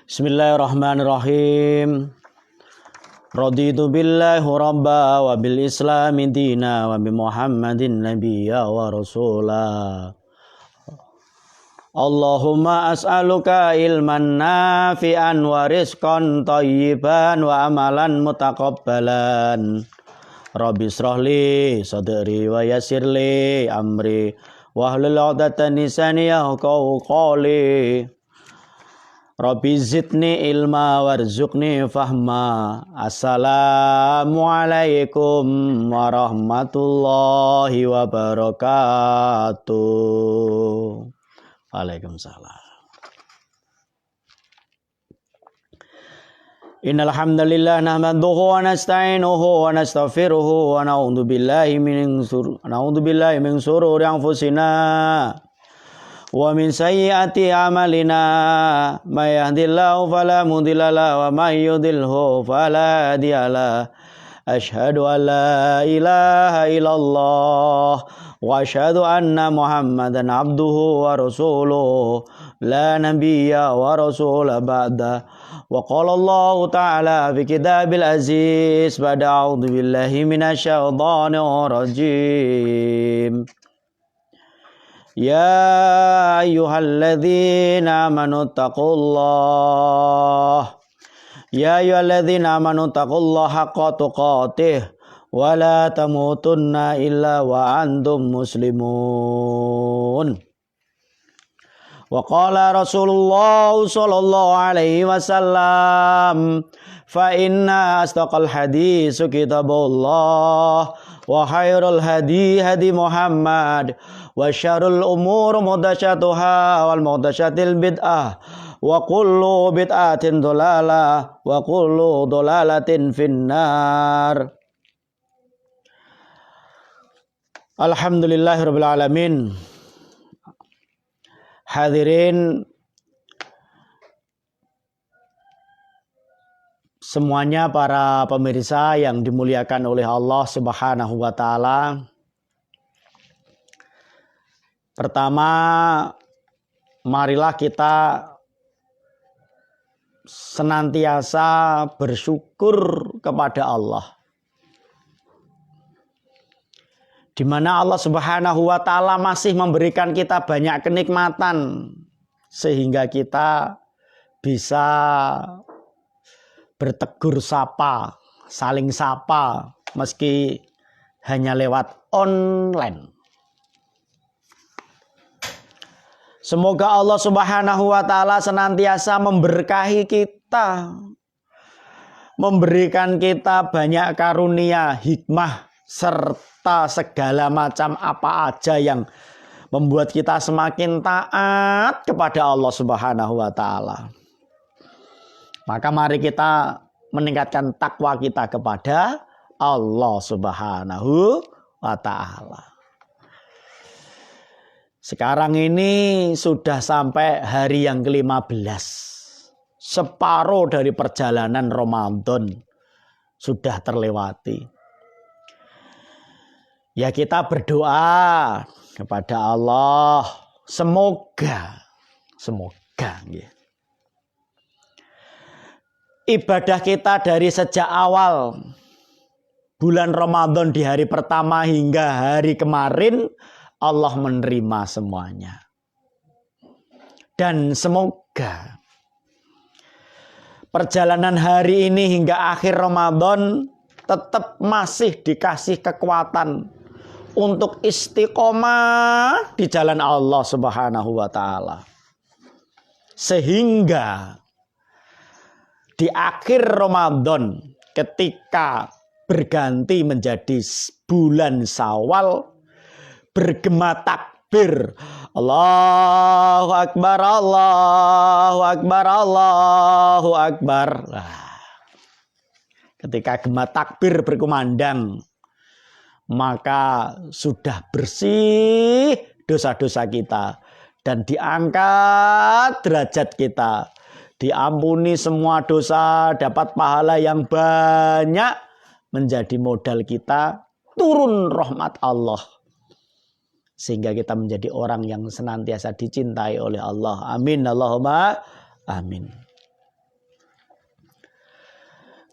Bismillahirrahmanirrahim. Raditu billahi rabba wa bil islami dina wa bi Muhammadin nabiyya wa rasula. Allahumma as'aluka ilman nafi'an wa rizqan thayyiban wa amalan mutaqabbalan. Rabbi shrahli sadri wa yassirli amri wahlul 'uqdatam min lisani yafqahu qawli. Rabbi zidni ilma warzuqni fahma. Assalamualaikum warahmatullahi wabarakatuh. Waalaikumsalam. Innal hamdalillah nahmaduhu wa nasta'inuhu wa nastaghfiruhu wa na'udzu billahi min shururi anfusina wa min sayyiati a'malina. May yahdihillahu fala mudilla lahu wa may yudlilhu fala hadiya lahu. Asyhadu an la ilaha illallah wa asyhadu anna Muhammadan abduhu wa rasuluh. La nabiyya wa rasula ba'da. Wa qala Allah ta'ala fi kitabil aziz ba'da a'udzu billahi minasyaitonir rajim. Ya ayyuhalladzina amanu taqullah. Ya ayyuhalladzina amanu taqullaha haqqa tuqatih wa la tamutunna illa wa antum muslimun. Wa qala Rasulullah sallallahu alaihi wasallam, fa inna astaqal hadis kitabullah wa khairul hadi hadi Muhammad wa syarrul umur muhdatsatuha wal muhdatsatil bid'ah wa kullu bid'atin dhalalah wa kullu dhalalatin finnar. Alhamdulillahirabbil alamin. Hadirin semuanya, para pemirsa yang dimuliakan oleh Allah Subhanahu wa taala. Pertama, marilah kita senantiasa bersyukur kepada Allah, di mana Allah Subhanahu wa taala masih memberikan kita banyak kenikmatan sehingga kita bisa bertegur sapa, saling sapa meski hanya lewat online. Semoga Allah Subhanahu wa taala senantiasa memberkahi kita, memberikan kita banyak karunia, hikmah, serta segala macam apa aja yang membuat kita semakin taat kepada Allah Subhanahu wa taala. Maka mari kita meningkatkan takwa kita kepada Allah Subhanahu wa taala. Sekarang ini sudah sampai hari yang ke-15. Separuh dari perjalanan Ramadan sudah terlewati. Ya, kita berdoa kepada Allah, semoga ya, ibadah kita dari sejak awal bulan Ramadan di hari pertama hingga hari kemarin Allah menerima semuanya. Dan semoga perjalanan hari ini hingga akhir Ramadan tetap masih dikasih kekuatan untuk istiqomah di jalan Allah Subhanahu wa taala. Sehingga di akhir Ramadan ketika berganti menjadi bulan Syawal, bergema takbir, Allahu Akbar, Allahu Akbar, Allahu Akbar. Ketika gema takbir berkumandang, maka sudah bersih dosa-dosa kita dan diangkat derajat kita, diampuni semua dosa, dapat pahala yang banyak, menjadi modal kita turun rahmat Allah sehingga kita menjadi orang yang senantiasa dicintai oleh Allah. Amin Allahumma amin.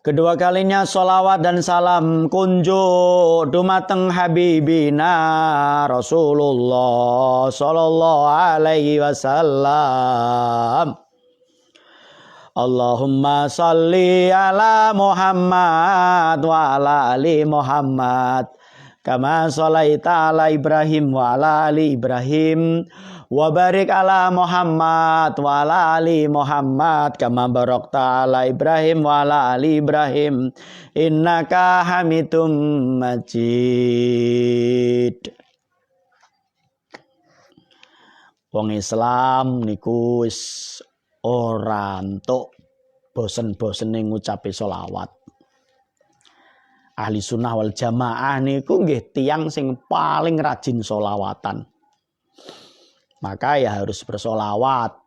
Kedua kalinya solawat dan salam kunjuk dumateng habibina Rasulullah sallallahu alaihi wasallam. Allahumma salli ala Muhammad wa ala ali Muhammad kama shalaita ala Ibrahim wa ala ali Ibrahim wa barik ala Muhammad wa ala ali Muhammad kama barakta ala Ibrahim wa ala ali Ibrahim innaka hamidum majid. Wong Islam niku wis ora entuk bosen-bosene ngucapi sholawat. Ahli sunnah wal jamaah niku nggih tiyang sing paling rajin sholawatan. Maka ya harus bersolawat.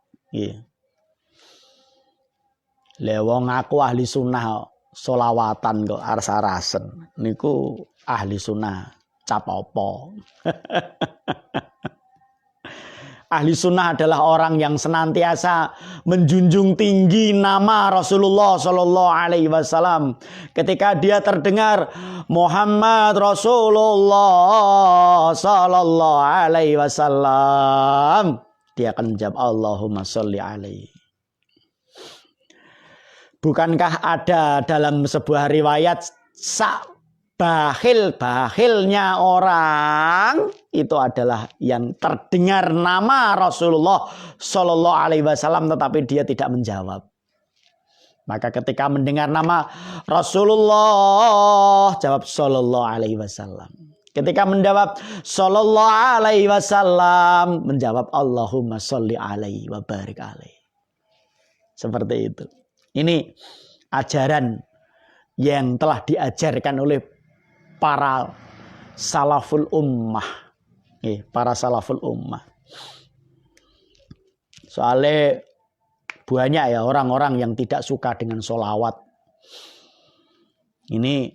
Le wong aku ahli sunnah solawatan kok ars-arasen. Niku ahli sunnah cap opo. Ahli sunnah adalah orang yang senantiasa menjunjung tinggi nama Rasulullah Sallallahu Alaihi Wasallam. Ketika dia terdengar Muhammad Rasulullah Sallallahu Alaihi Wasallam, dia akan menjawab Allahumma sholli alaihi. Bukankah ada dalam sebuah riwayat bakhil-bakhilnya orang itu adalah yang terdengar nama Rasulullah Sallallahu Alaihi Wasallam tetapi dia tidak menjawab. Maka ketika mendengar nama Rasulullah jawab Sallallahu Alaihi Wasallam. Ketika menjawab Sallallahu Alaihi Wasallam menjawab Allahumma sholli alaihi wa barik alaihi. Seperti itu. Ini ajaran yang telah diajarkan oleh para salaful ummah. Para salaful ummah. Soalnya banyak ya orang-orang yang tidak suka dengan sholawat. Ini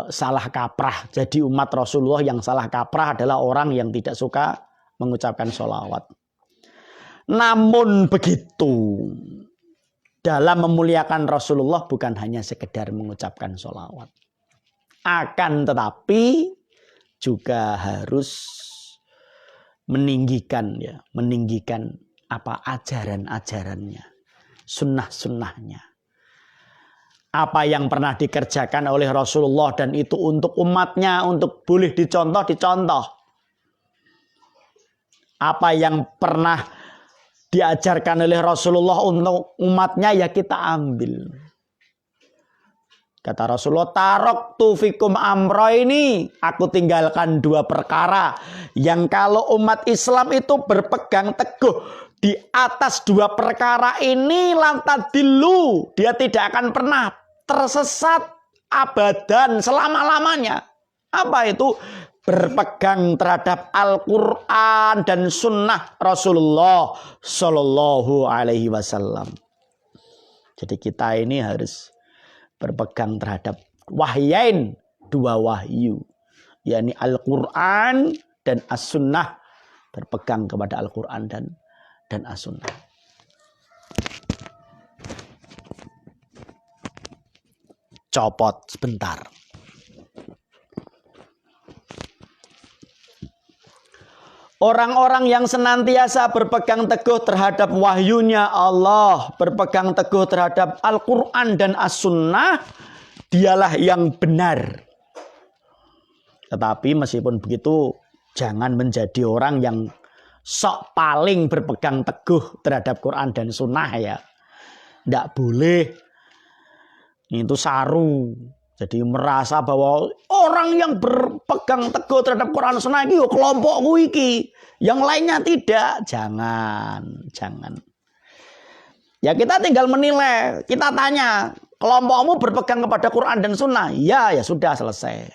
salah kaprah. Jadi umat Rasulullah yang salah kaprah adalah orang yang tidak suka mengucapkan sholawat. Namun begitu, dalam memuliakan Rasulullah bukan hanya sekedar mengucapkan sholawat. Akan tetapi juga harus meninggikan apa ajaran-ajarannya, sunnah-sunnahnya. Apa yang pernah dikerjakan oleh Rasulullah dan itu untuk umatnya, untuk boleh dicontoh. Apa yang pernah diajarkan oleh Rasulullah untuk umatnya ya kita ambil. Kata Rasulullah, taraktu fikum amro ini, aku tinggalkan dua perkara yang kalau umat Islam itu berpegang teguh di atas dua perkara ini lantadillu, dia tidak akan pernah tersesat abadan selama-lamanya. Apa itu? Berpegang terhadap Al-Quran dan sunnah Rasulullah Sallallahu Alaihi Wasallam. Jadi kita ini harus berpegang terhadap wahyain, dua wahyu, yakni Al-Quran dan As-Sunnah. Berpegang kepada Al-Quran dan As-Sunnah. Copot sebentar. Orang-orang yang senantiasa berpegang teguh terhadap wahyunya Allah, berpegang teguh terhadap Al-Quran dan As-Sunnah, dialah yang benar. Tetapi meskipun begitu, jangan menjadi orang yang sok paling berpegang teguh terhadap Quran dan Sunnah ya. Tidak boleh. Itu saru. Jadi merasa bahwa orang yang berpegang teguh terhadap Quran Sunnah itu kelompokku iki, yang lainnya tidak. Jangan. Ya kita tinggal menilai, kita tanya, kelompokmu berpegang kepada Quran dan Sunnah? Ya sudah selesai.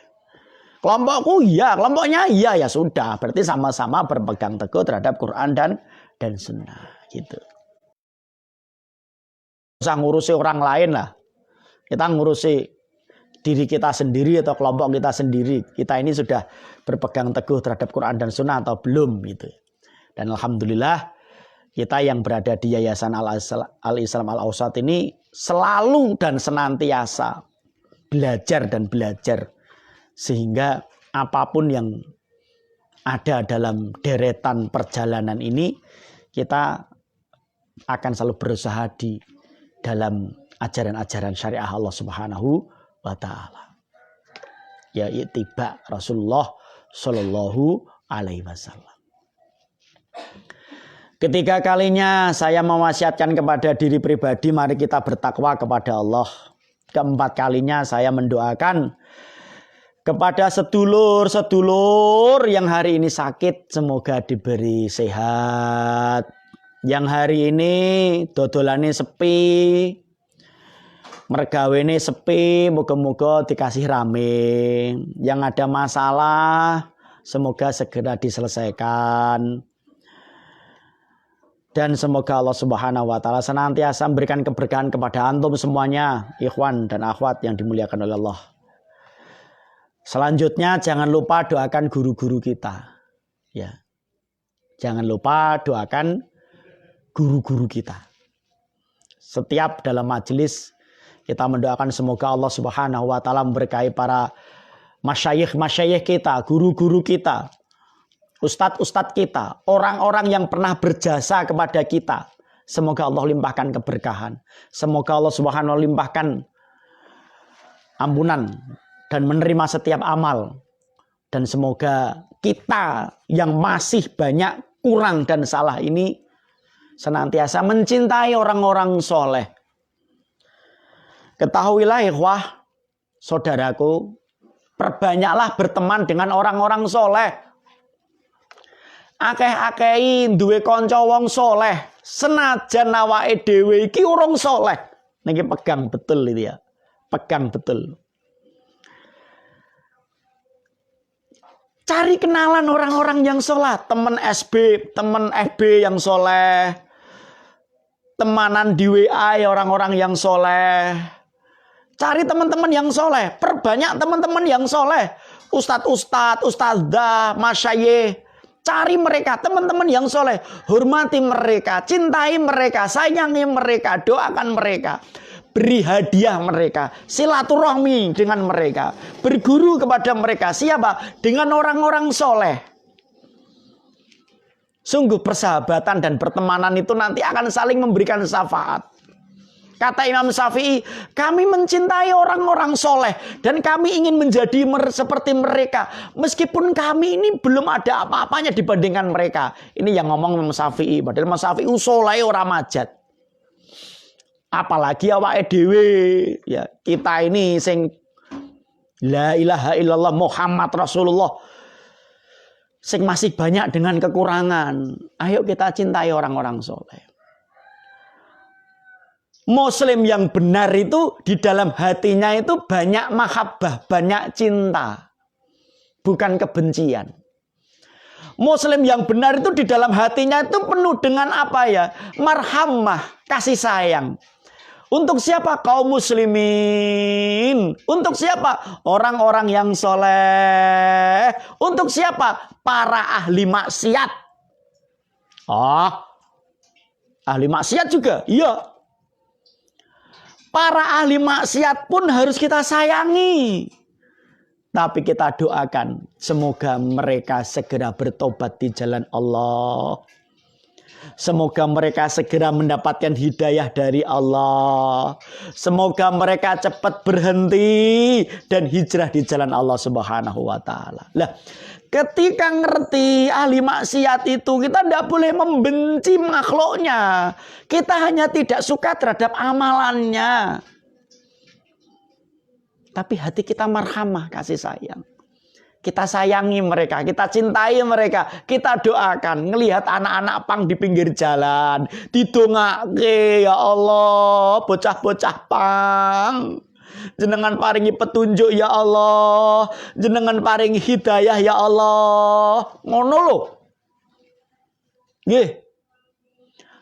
Kelompokku ya, kelompoknya ya sudah. Berarti sama-sama berpegang teguh terhadap Quran dan Sunnah. Gitu. Usah ngurusi orang lain lah. Kita ngurusi diri kita sendiri atau kelompok kita sendiri. Kita ini sudah berpegang teguh terhadap Quran dan Sunnah atau belum gitu. Dan alhamdulillah kita yang berada di Yayasan Al-Islam Al-Awsat ini selalu dan senantiasa belajar dan belajar. Sehingga apapun yang ada dalam deretan perjalanan ini, kita akan selalu berusaha di dalam ajaran-ajaran syariah Allah Subhanahu wa Ta'ala. Ya, ittiba Rasulullah Shallallahu Alaihi Wasallam. Ketiga kalinya saya mewasiatkan kepada diri pribadi, mari kita bertakwa kepada Allah. Keempat kalinya saya mendoakan kepada sedulur-sedulur yang hari ini sakit, semoga diberi sehat. Yang hari ini dodolane sepi, mergawene sepi, moga-moga dikasih rame. Yang ada masalah, semoga segera diselesaikan. Dan semoga Allah Subhanahu wa Ta'ala senantiasa memberikan keberkahan kepada antum semuanya, ikhwan dan akhwat yang dimuliakan oleh Allah. Selanjutnya jangan lupa doakan guru-guru kita. Ya. Jangan lupa doakan guru-guru kita. Setiap dalam majelis kita mendoakan semoga Allah Subhanahu wa Ta'ala memberkahi para masyayikh kita, guru-guru kita, ustadz-ustadz kita, orang-orang yang pernah berjasa kepada kita. Semoga Allah limpahkan keberkahan. Semoga Allah Subhanahu wa Ta'ala limpahkan ampunan dan menerima setiap amal. Dan semoga kita yang masih banyak kurang dan salah ini senantiasa mencintai orang-orang soleh. Ketahuilah ikhwah, saudaraku, perbanyaklah berteman dengan orang-orang soleh. Akeh-akehi duwe kanca wong soleh, senajan awake dhewe iki urung soleh. Niki pegang betul itu ya. Pegang betul. Cari kenalan orang-orang yang soleh, teman SB, teman FB yang soleh, temanan di WA orang-orang yang soleh. Cari teman-teman yang soleh, perbanyak teman-teman yang soleh, ustadz-ustadz, ustadzah, masyayikh. Cari mereka, teman-teman yang soleh, hormati mereka, cintai mereka, sayangi mereka, doakan mereka. Beri hadiah mereka, silaturahmi dengan mereka, berguru kepada mereka. Siapa? Dengan orang-orang soleh. Sungguh persahabatan dan pertemanan itu nanti akan saling memberikan syafaat. Kata Imam Syafi'i, kami mencintai orang-orang soleh dan kami ingin menjadi seperti mereka. Meskipun kami ini belum ada apa-apanya dibandingkan mereka. Ini yang ngomong Imam Syafi'i. Padahal Imam Syafi'i soleh ora majat. Apalagi awake dhewe, ya kita ini sing la ilaha illallah Muhammad Rasulullah sing masih banyak dengan kekurangan. Ayo kita cintai orang-orang soleh. Muslim yang benar itu di dalam hatinya itu banyak mahabbah, banyak cinta, bukan kebencian. Muslim yang benar itu di dalam hatinya itu penuh dengan apa ya? Marhamah, kasih sayang. Untuk siapa? Kaum muslimin. Untuk siapa? Orang-orang yang soleh. Untuk siapa? Para ahli maksiat. Oh, ahli maksiat juga? Iya. Para ahli maksiat pun harus kita sayangi. Tapi kita doakan semoga mereka segera bertobat di jalan Allah. Semoga mereka segera mendapatkan hidayah dari Allah. Semoga mereka cepat berhenti dan hijrah di jalan Allah Subhanahu wa Ta'ala. Lah, ketika ngerti ahli maksiat itu, kita tidak boleh membenci makhluknya. Kita hanya tidak suka terhadap amalannya. Tapi hati kita marhamah, kasih sayang. Kita sayangi mereka, kita cintai mereka, kita doakan. Ngelihat anak-anak pang di pinggir jalan, didongake, ya Allah, bocah-bocah pang. Jenengan paringi petunjuk ya Allah, jenengan paringi hidayah ya Allah. Ngono lho. Nggih.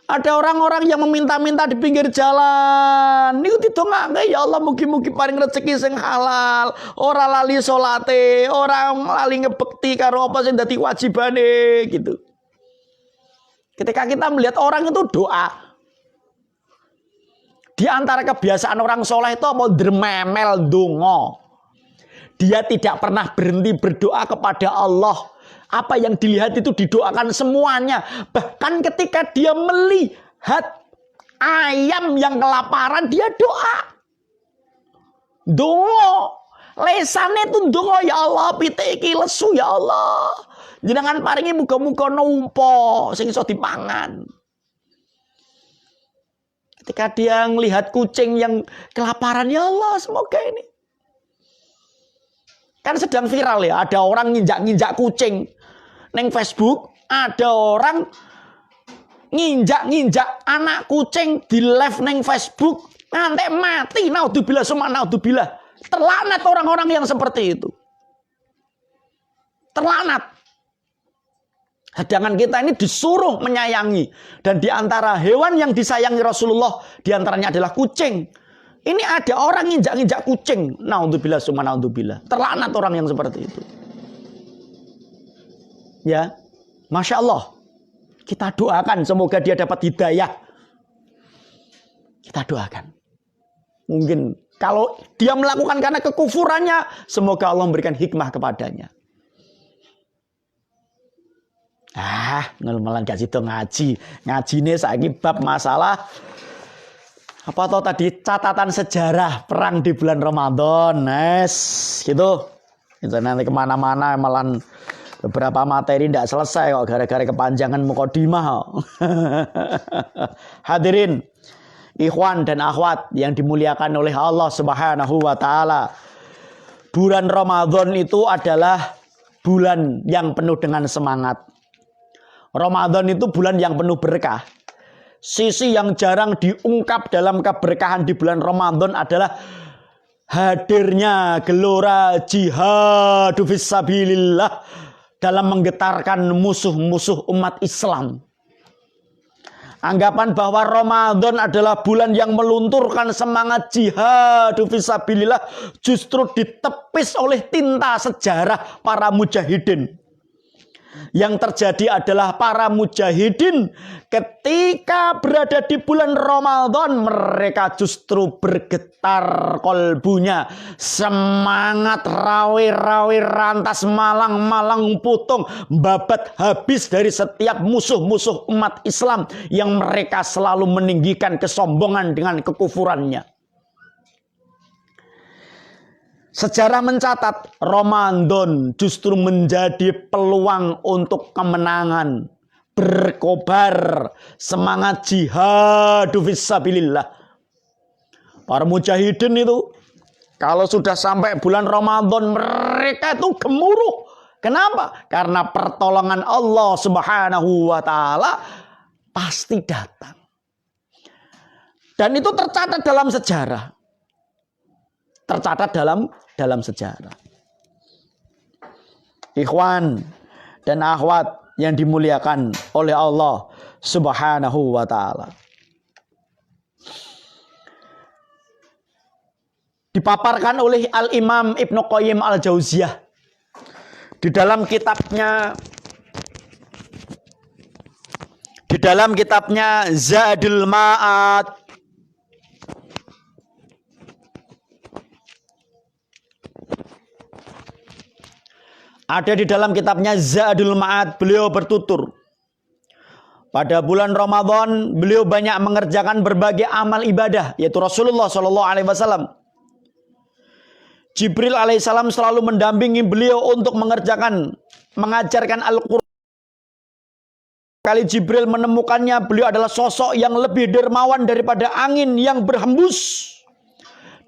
Ada orang-orang yang meminta-minta di pinggir jalan. Niku didongake ya Allah mugi-mugi paring rezeki sing halal, ora lali salate, ora lali ngebekti karo apa sing dadi wajibane gitu. Ketika kita melihat orang itu doa. Di antara kebiasaan orang soleh itu apa? Dermemel dongo. Dia tidak pernah berhenti berdoa kepada Allah. Apa yang dilihat itu didoakan semuanya. Bahkan ketika dia melihat ayam yang kelaparan, dia doa. Dongo. Lesane itu dongo, ya Allah, pite iki lesu ya Allah. Jenengan paringi muga-muga numpa sing iso dipangan. Ketika dia melihat kucing yang kelaparan, ya Allah, semoga ini. Kan sedang viral ya, ada orang nginjak-nginjak kucing neng Facebook, ada orang nginjak-nginjak anak kucing di live neng Facebook, nanti mati. Naudzubillah summa naudzubillah. Terlaknat orang-orang yang seperti itu. Terlaknat. Sedangkan kita ini disuruh menyayangi. Dan di antara hewan yang disayangi Rasulullah, di antaranya adalah kucing. Ini ada orang nginjak-nginjak kucing. Naudzubillah summa naudzubillah. Terlaknat orang yang seperti itu. Ya, Masya Allah. Kita doakan semoga dia dapat hidayah. Kita doakan. Mungkin kalau dia melakukan karena kekufurannya, semoga Allah memberikan hikmah kepadanya. Malah gak sido ngaji. Ngajine saiki bab masalah apa tau tadi catatan sejarah perang di bulan Ramadan. Gitu. Itu nanti kemana-mana malah beberapa materi tidak selesai kok gara-gara kepanjangan mukadimah. Hadirin, ikhwan dan akhwat yang dimuliakan oleh Allah Subhanahu wa taala. Bulan Ramadan itu adalah bulan yang penuh dengan semangat. Ramadan itu bulan yang penuh berkah. Sisi yang jarang diungkap dalam keberkahan di bulan Ramadan adalah hadirnya gelora jihad fisabilillah dalam menggetarkan musuh-musuh umat Islam. Anggapan bahwa Ramadan adalah bulan yang melunturkan semangat jihad fisabilillah justru ditepis oleh tinta sejarah para mujahidin. Yang terjadi adalah para mujahidin ketika berada di bulan Ramadan, mereka justru bergetar kolbunya. Semangat rawi-rawi rantas malang-malang putung babat habis dari setiap musuh-musuh umat Islam yang mereka selalu meninggikan kesombongan dengan kekufurannya. Sejarah mencatat Ramadan justru menjadi peluang untuk kemenangan, berkobar semangat jihad fisabilillah. Para mujahidin itu kalau sudah sampai bulan Ramadan mereka itu gemuruh. Kenapa? Karena pertolongan Allah Subhanahu wa taala pasti datang. Dan itu tercatat dalam sejarah. Tercatat dalam sejarah. Ikhwan dan akhwat yang dimuliakan oleh Allah Subhanahu wa taala. Dipaparkan oleh Al-Imam Ibnu Qayyim Al-Jauziyah di dalam kitabnya Zadul Ma'ad. Ada di dalam kitabnya Zadul Ma'ad, beliau bertutur. Pada bulan Ramadan, beliau banyak mengerjakan berbagai amal ibadah, yaitu Rasulullah SAW. Jibril alaihissalam selalu mendampingi beliau untuk mengajarkan Al-Quran. Kali Jibril menemukannya, beliau adalah sosok yang lebih dermawan daripada angin yang berhembus.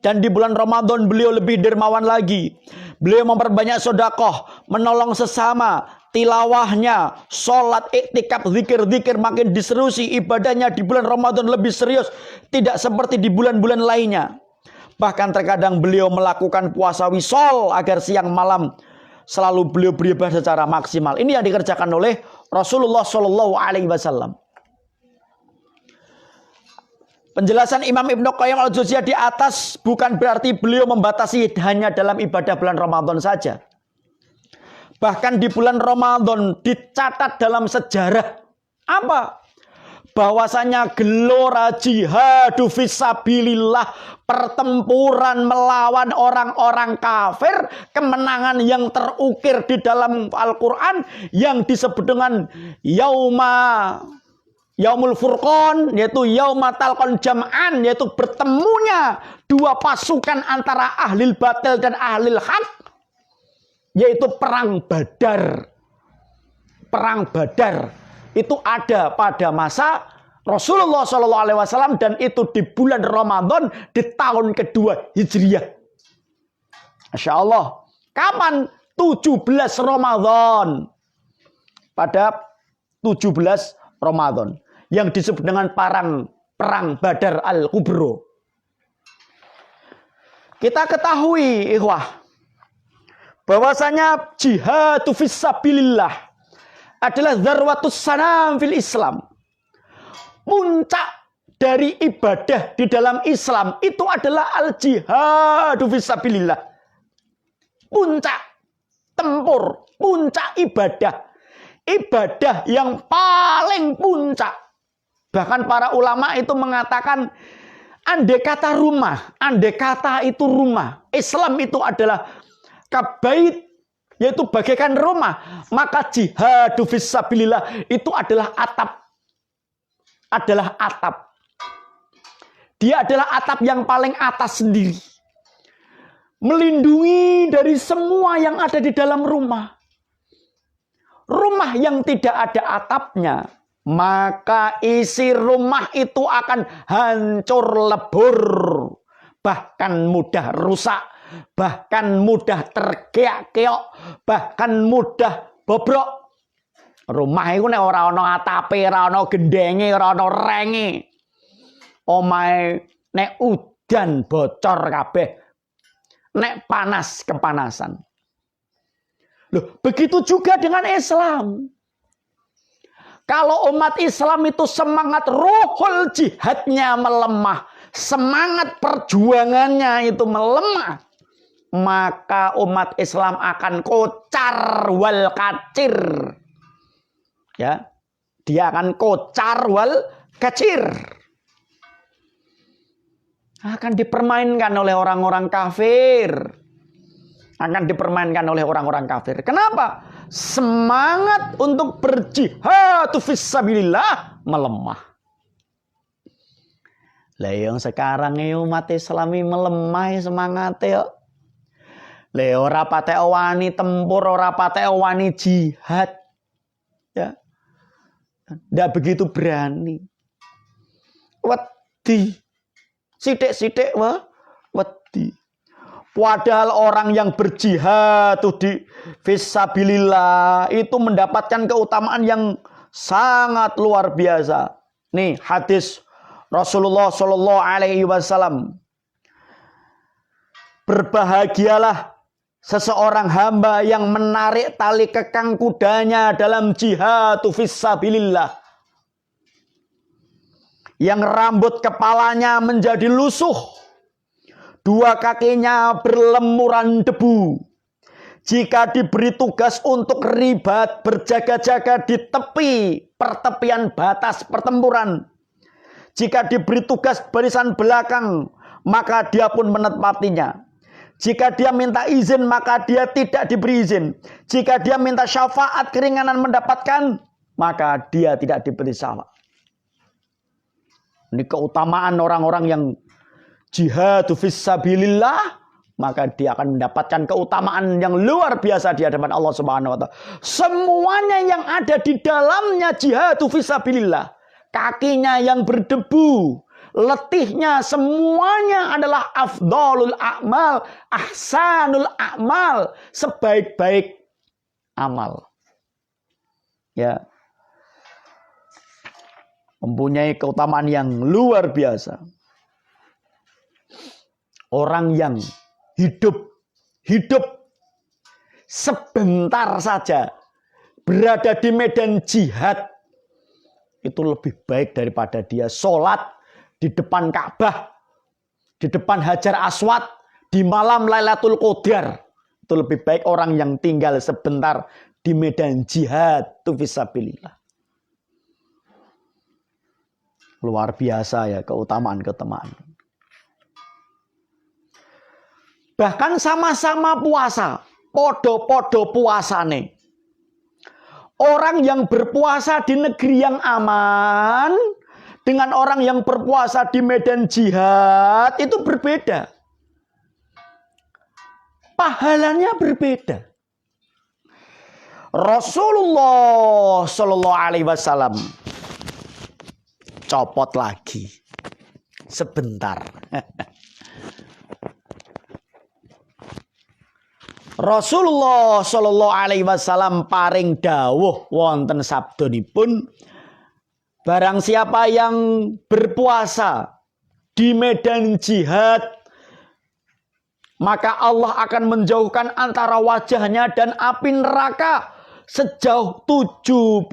Dan di bulan Ramadan beliau lebih dermawan lagi. Beliau memperbanyak sedekah, menolong sesama, tilawahnya, sholat, iktikaf, zikir-zikir makin diserusi. Ibadahnya di bulan Ramadan lebih serius, tidak seperti di bulan-bulan lainnya. Bahkan terkadang beliau melakukan puasa wisol agar siang malam selalu beliau beribadah secara maksimal. Ini yang dikerjakan oleh Rasulullah SAW. Penjelasan Imam Ibnu Qayyim Al-Jauziyah di atas bukan berarti beliau membatasi hanya dalam ibadah bulan Ramadan saja. Bahkan di bulan Ramadan dicatat dalam sejarah apa? bahwasanya gelora jihadu fisabilillah, pertempuran melawan orang-orang kafir, kemenangan yang terukir di dalam Al-Quran yang disebut dengan Yaumul Furqan, yaitu Yauma Talqon Jam'an, yaitu bertemunya dua pasukan antara ahlil batil dan ahlil haq, yaitu perang Badar. Perang Badar itu ada pada masa Rasulullah SAW dan itu di bulan Ramadan di tahun kedua Hijriah. Masya Allah. Kapan? 17 Ramadan. Pada 17 Ramadan. Yang disebut dengan perang Badar Al-Kubro. Kita ketahui, ikhwah, bahwasanya jihadu fisabilillah adalah dzarwatus sanam fil Islam. Puncak dari ibadah di dalam Islam itu adalah al-jihadu fisabilillah. Puncak tempur, puncak ibadah. Ibadah yang paling puncak. Bahkan para ulama itu mengatakan, andai kata rumah, andai kata itu rumah, Islam itu adalah kabait, yaitu bagaikan rumah, maka jihadu fisabilillah itu adalah atap. Adalah atap. Dia adalah atap yang paling atas sendiri. Melindungi dari semua yang ada di dalam rumah. Rumah yang tidak ada atapnya, maka isi rumah itu akan hancur lebur, bahkan mudah rusak, bahkan mudah terkeok-keok, bahkan mudah bobrok. Rumah itu nek ora ana atape, ora ana gendenge, ora ana renge, omahe nek udan bocor kabeh, nek panas kepanasan. Loh, begitu juga dengan Islam. Kalau umat Islam itu semangat ruhul jihadnya melemah, semangat perjuangannya itu melemah, maka umat Islam akan kocar wal kacir. Ya, dia akan kocar wal kacir. Akan dipermainkan oleh orang-orang kafir. Akan dipermainkan oleh orang-orang kafir. Kenapa? Semangat untuk berjihad fisabilillah melemah. Lah yang sekarang umat Islami melemah semangatnya. Lah ora patek wani tempur, ora patek wani jihad. Ya. Ndak begitu berani. Wedi. Sithik-sithik wedi. Padahal orang yang berjihad di fisabilillah itu mendapatkan keutamaan yang sangat luar biasa. Nih hadis Rasulullah Shallallahu Alaihi Wasallam. Berbahagialah seseorang hamba yang menarik tali kekang kudanya dalam jihad fisabilillah. Yang rambut kepalanya menjadi lusuh. Dua kakinya berlemuran debu. Jika diberi tugas untuk ribat berjaga-jaga di tepi pertepian batas pertempuran. Jika diberi tugas barisan belakang, maka dia pun menepatinya. Jika dia minta izin, maka dia tidak diberi izin. Jika dia minta syafaat keringanan mendapatkan, maka dia tidak diberi syafaat. Ini keutamaan orang-orang yang jihadu fisabilillah, maka dia akan mendapatkan keutamaan yang luar biasa di hadapan Allah Subhanahu wa taala. Semuanya yang ada di dalamnya jihadu fisabilillah, kakinya yang berdebu, letihnya, semuanya adalah afdalul a'mal, ahsanul a'mal, sebaik-baik amal. Ya. Mempunyai keutamaan yang luar biasa. Orang yang hidup sebentar saja berada di medan jihad itu lebih baik daripada dia sholat di depan Ka'bah, di depan Hajar Aswad, di malam Lailatul Qadar. Itu lebih baik orang yang tinggal sebentar di medan jihad fisabilillah. Luar biasa ya keutamaan. Bahkan sama-sama puasa, podo-podo puasane. Orang yang berpuasa di negeri yang aman dengan orang yang berpuasa di medan jihad itu berbeda. Pahalanya berbeda. Rasulullah Shallallahu Alaihi Wasallam copot lagi sebentar. Rasulullah Shallallahu Alaihi Wasallam paring dawuh wonten sabdanipun, barang siapa yang berpuasa di medan jihad, maka Allah akan menjauhkan antara wajahnya dan api neraka sejauh 70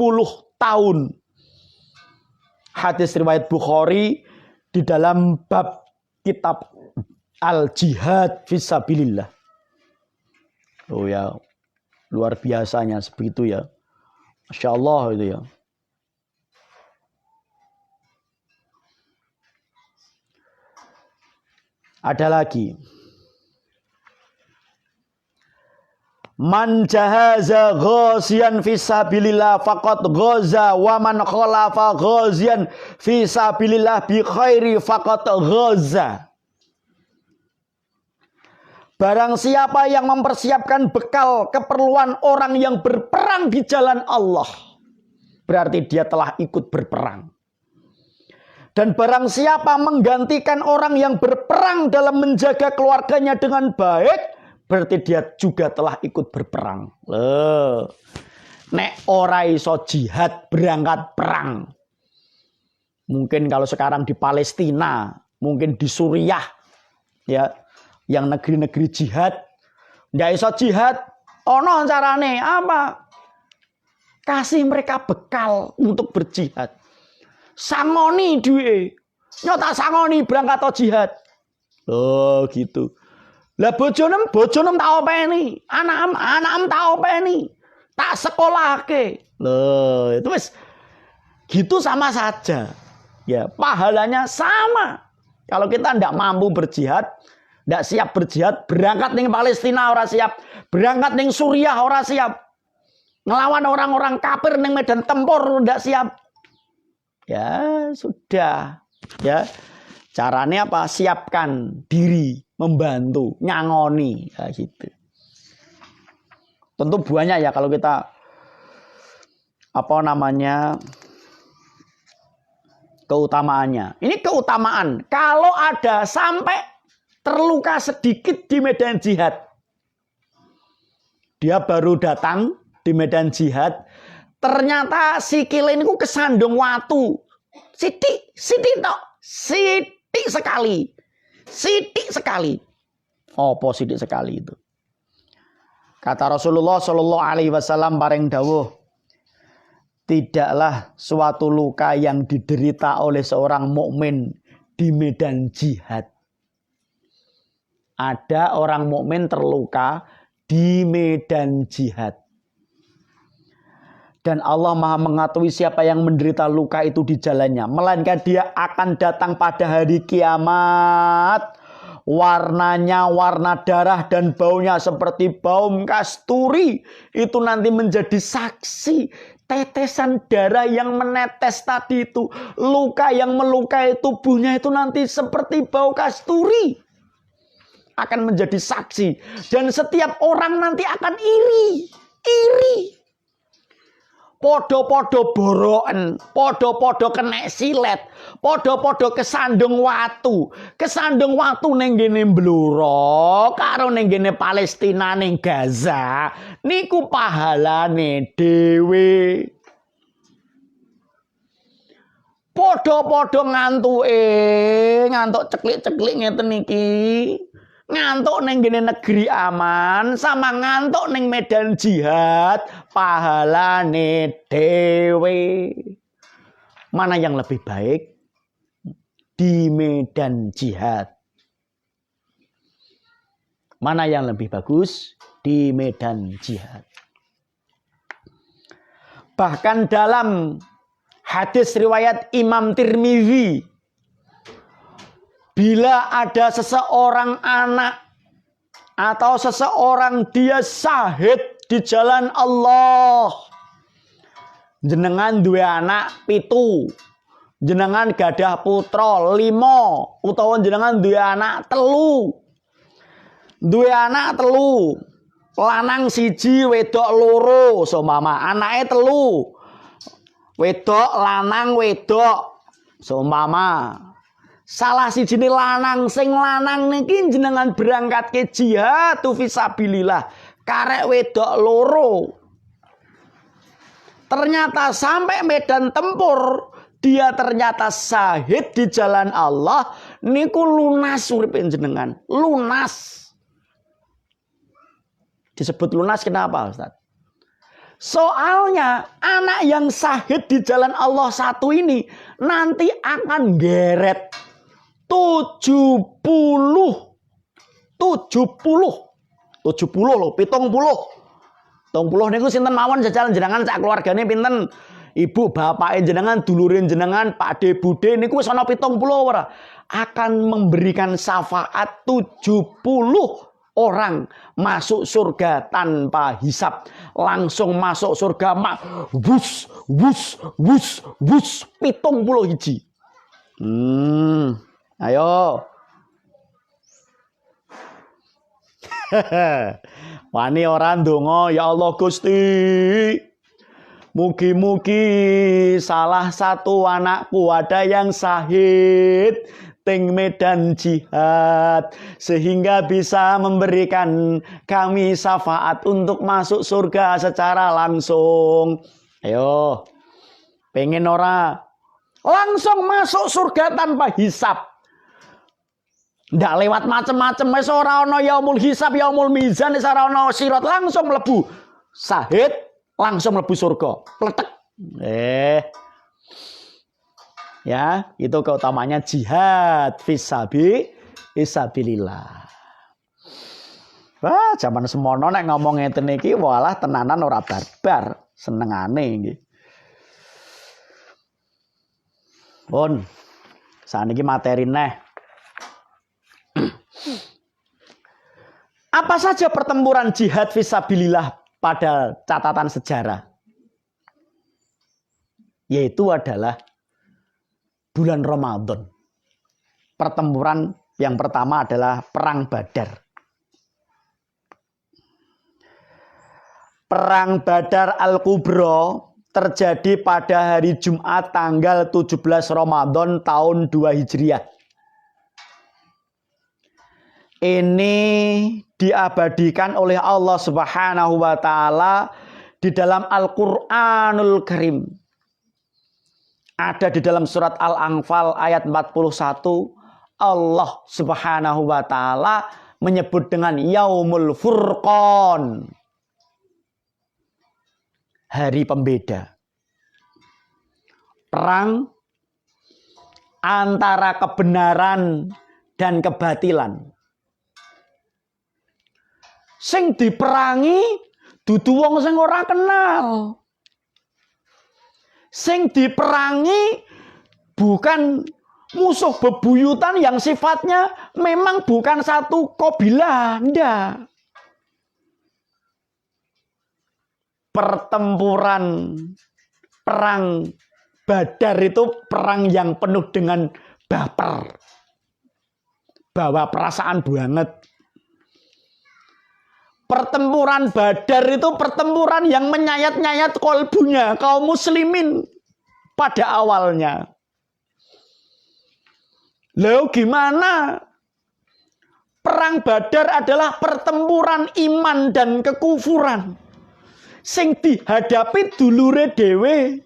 tahun. Hadis riwayat Bukhari di dalam bab kitab Al-Jihad Fisabilillah. Oh ya, luar biasanya sebegitu ya. Masya Allah itu ya. Ada lagi. Man jahaza ghazian fisabilillah faqad ghaza wa man khalafa ghazian fisabilillah bi khairi faqad ghaza. Barang siapa yang mempersiapkan bekal keperluan orang yang berperang di jalan Allah, berarti dia telah ikut berperang. Dan barang siapa menggantikan orang yang berperang dalam menjaga keluarganya dengan baik, berarti dia juga telah ikut berperang. Nek ora iso jihad berangkat perang. Mungkin kalau sekarang di Palestina, mungkin di Suriah, ya, yang negeri-negeri jihad, nggak iso jihad, ono carane apa? Kasih mereka bekal untuk berjihad. Sangoni duwe, nyota sangoni berangkat atau jihad. Oh gitu. Lah bojonem tak openi, anak tak openi, tak sekolahke. Loh, itu wis gitu sama saja. Ya, pahalanya sama. Kalau kita ndak mampu berjihad, ndak siap berjihad, berangkat ning Palestina ora siap, berangkat ning Suriah ora siap, ngelawan orang-orang kafir ning medan tempur ndak siap. Ya sudah, ya caranya apa? Siapkan diri, membantu, nyangoni, ya gitu. Tentu banyak ya kalau kita keutamaannya. Ini keutamaan. Kalau ada sampai terluka sedikit di medan jihad, dia baru datang di medan jihad, ternyata sikile niku kesandung watu. Sitik sekali. Apa sidik sekali itu? Kata Rasulullah Shallallahu Alaihi Wasallam paring dawuh, tidaklah suatu luka yang diderita oleh seorang mukmin di medan jihad. Ada orang mukmin terluka di medan jihad. Dan Allah Maha mengetahui siapa yang menderita luka itu di jalannya. Melainkan dia akan datang pada hari kiamat. Warnanya warna darah dan baunya seperti bau kasturi. Itu nanti menjadi saksi. Tetesan darah yang menetes tadi itu. Luka yang melukai tubuhnya itu nanti seperti bau kasturi. Akan menjadi saksi. Dan setiap orang nanti akan iri. Podo-podo boroken, podo-podo kena silet, podo-podo kesandung watu ning gene Bluro karo ning gene Palestina ning Gaza niku pahalane dhewe. Podo-podo ngantuk ceklik-ceklik ngeten iki. Ngantuk ning gene negeri aman sama ngantuk ning medan jihad pahalane dhewe. Mana yang lebih baik? Di medan jihad. Mana yang lebih bagus? Di medan jihad. Bahkan dalam Hadis riwayat Imam Tirmizi. Bila ada seseorang anak atau seseorang dia syahid di jalan Allah, jenengan duwe anak 7, jenengan gadah putra 5, utawa jenengan duwe anak 3, duwe anak 3, lanang 1, wedok 2, seumpama anake 3, wedok lanang wedok, seumpama salah sijine lanang, sing lanang niki jenengan berangkat ke jihad fisabilillah karek wedok 2. Ternyata sampai medan tempur dia ternyata syahid di jalan Allah, niku lunas uripe jenengan, lunas. Disebut lunas kenapa, Ustaz? Soalnya anak yang syahid di jalan Allah satu ini nanti akan geret 70 loh, 70 niku sinten mawon jajalan jenengan sak keluargane pinten, ibu bapak jenengan, dulurin jenengan, pakde bude niku wis ana 70 ora, akan memberikan syafaat 70 orang masuk surga tanpa hisab, langsung masuk surga wus 70. Ayo. Wani orang donga, ya Allah Gusti, mugi-mugi salah satu anakku ada yang syahid teng medan jihad sehingga bisa memberikan kami syafaat untuk masuk surga secara langsung. Ayo, pengen ora langsung masuk surga tanpa hisab, ndak lewat macem-macem, wis ora ana yaumul hisab, yaumul mizan, wis ora ana sirat, langsung mlebu syahid, langsung mlebu surga pletek. Ya, itu keutamanya jihad fisabilillah. Wah, zaman semono nek ngomong ngeten iki walah tenanan ora barbar, senengane nggih. Pun saniki materi neh. Apa saja pertempuran jihad fisabilillah pada catatan sejarah? Yaitu adalah bulan Ramadan. Pertempuran yang pertama adalah Perang Badar. Perang Badar Al-Kubra terjadi pada hari Jumat tanggal 17 Ramadan tahun 2 Hijriah. Ini diabadikan oleh Allah Subhanahu wa taala di dalam Al-Qur'anul Karim. Ada di dalam surat Al-Anfal ayat 41, Allah Subhanahu wa taala menyebut dengan Yaumul Furqan. Hari pembeda. Perang antara kebenaran dan kebatilan. Sing diperangi dudu wong sing ora kenal. Sing diperangi bukan musuh bebuyutan yang sifatnya memang bukan satu kabilah, ndak. Pertempuran perang Badar itu perang yang penuh dengan baper, bawa perasaan banget. Pertempuran Badar itu pertempuran yang menyayat-nyayat kolbunya kaum muslimin pada awalnya. Lalu gimana? Perang Badar adalah pertempuran iman dan kekufuran. Sing dihadapi dulure dhewe,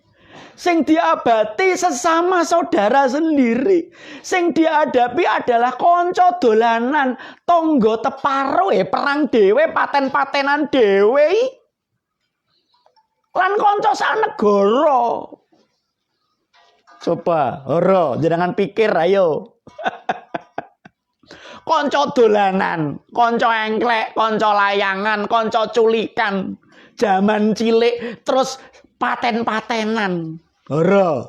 sing diabati sesama saudara sendiri, sing dihadapi adalah konco dolanan, tonggo teparo, perang dhewe, paten-patenan dhewe, lan konco sanegara. Coba, ora, jangan pikir, ayo. Konco dolanan, konco engklek, konco layangan, konco culikan, zaman cilik, terus paten-patenan. Ora.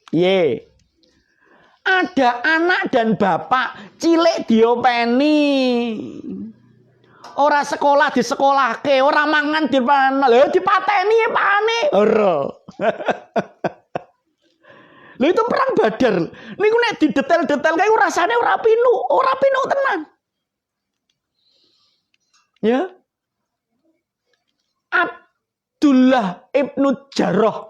Ye. Ada anak dan bapak cilik diopeni. Ora sekolah di sekolahke, ora mangan di mana. Lho dipateni pakane. Ora. Lho itu perang Badar. Niku nek didetail-detail kae rasane ora pinu tenan. Ya. Abdullah ibnu Jarrah.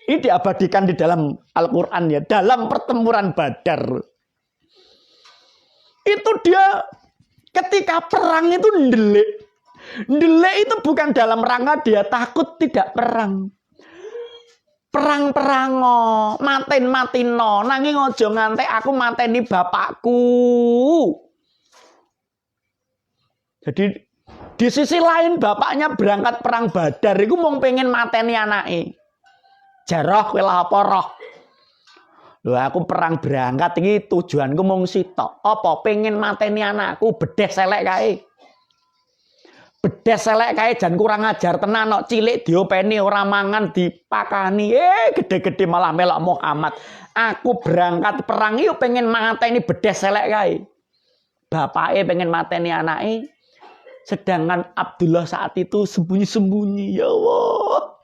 Ini diabadikan di dalam Al-Quran ya. Dalam pertempuran Badar. Itu dia ketika perang itu ndelik. Ndelik itu bukan dalam rangka dia takut tidak perang. Perang-perango. Maten-matino. Nanging ojo ngantek aku mateni bapakku. Jadi di sisi lain bapaknya berangkat perang Badar. Iku mau pengen mateni anake. Jarrah kowe lah apa roh. Lho aku perang berangkat iki tujuanku mung sitok. Apa pengen mateni anakku bedes elek kae. Bedes elek kae jan kurang ajar tenan kok cilik diopeni ora mangan dipakani. Gede-gede malah melok Muhammad. Aku berangkat perang iki pengen mateni bedes elek kae. Bapake pengen mateni anake. Sedangkan Abdullah saat itu sembunyi-sembunyi. Ya Allah.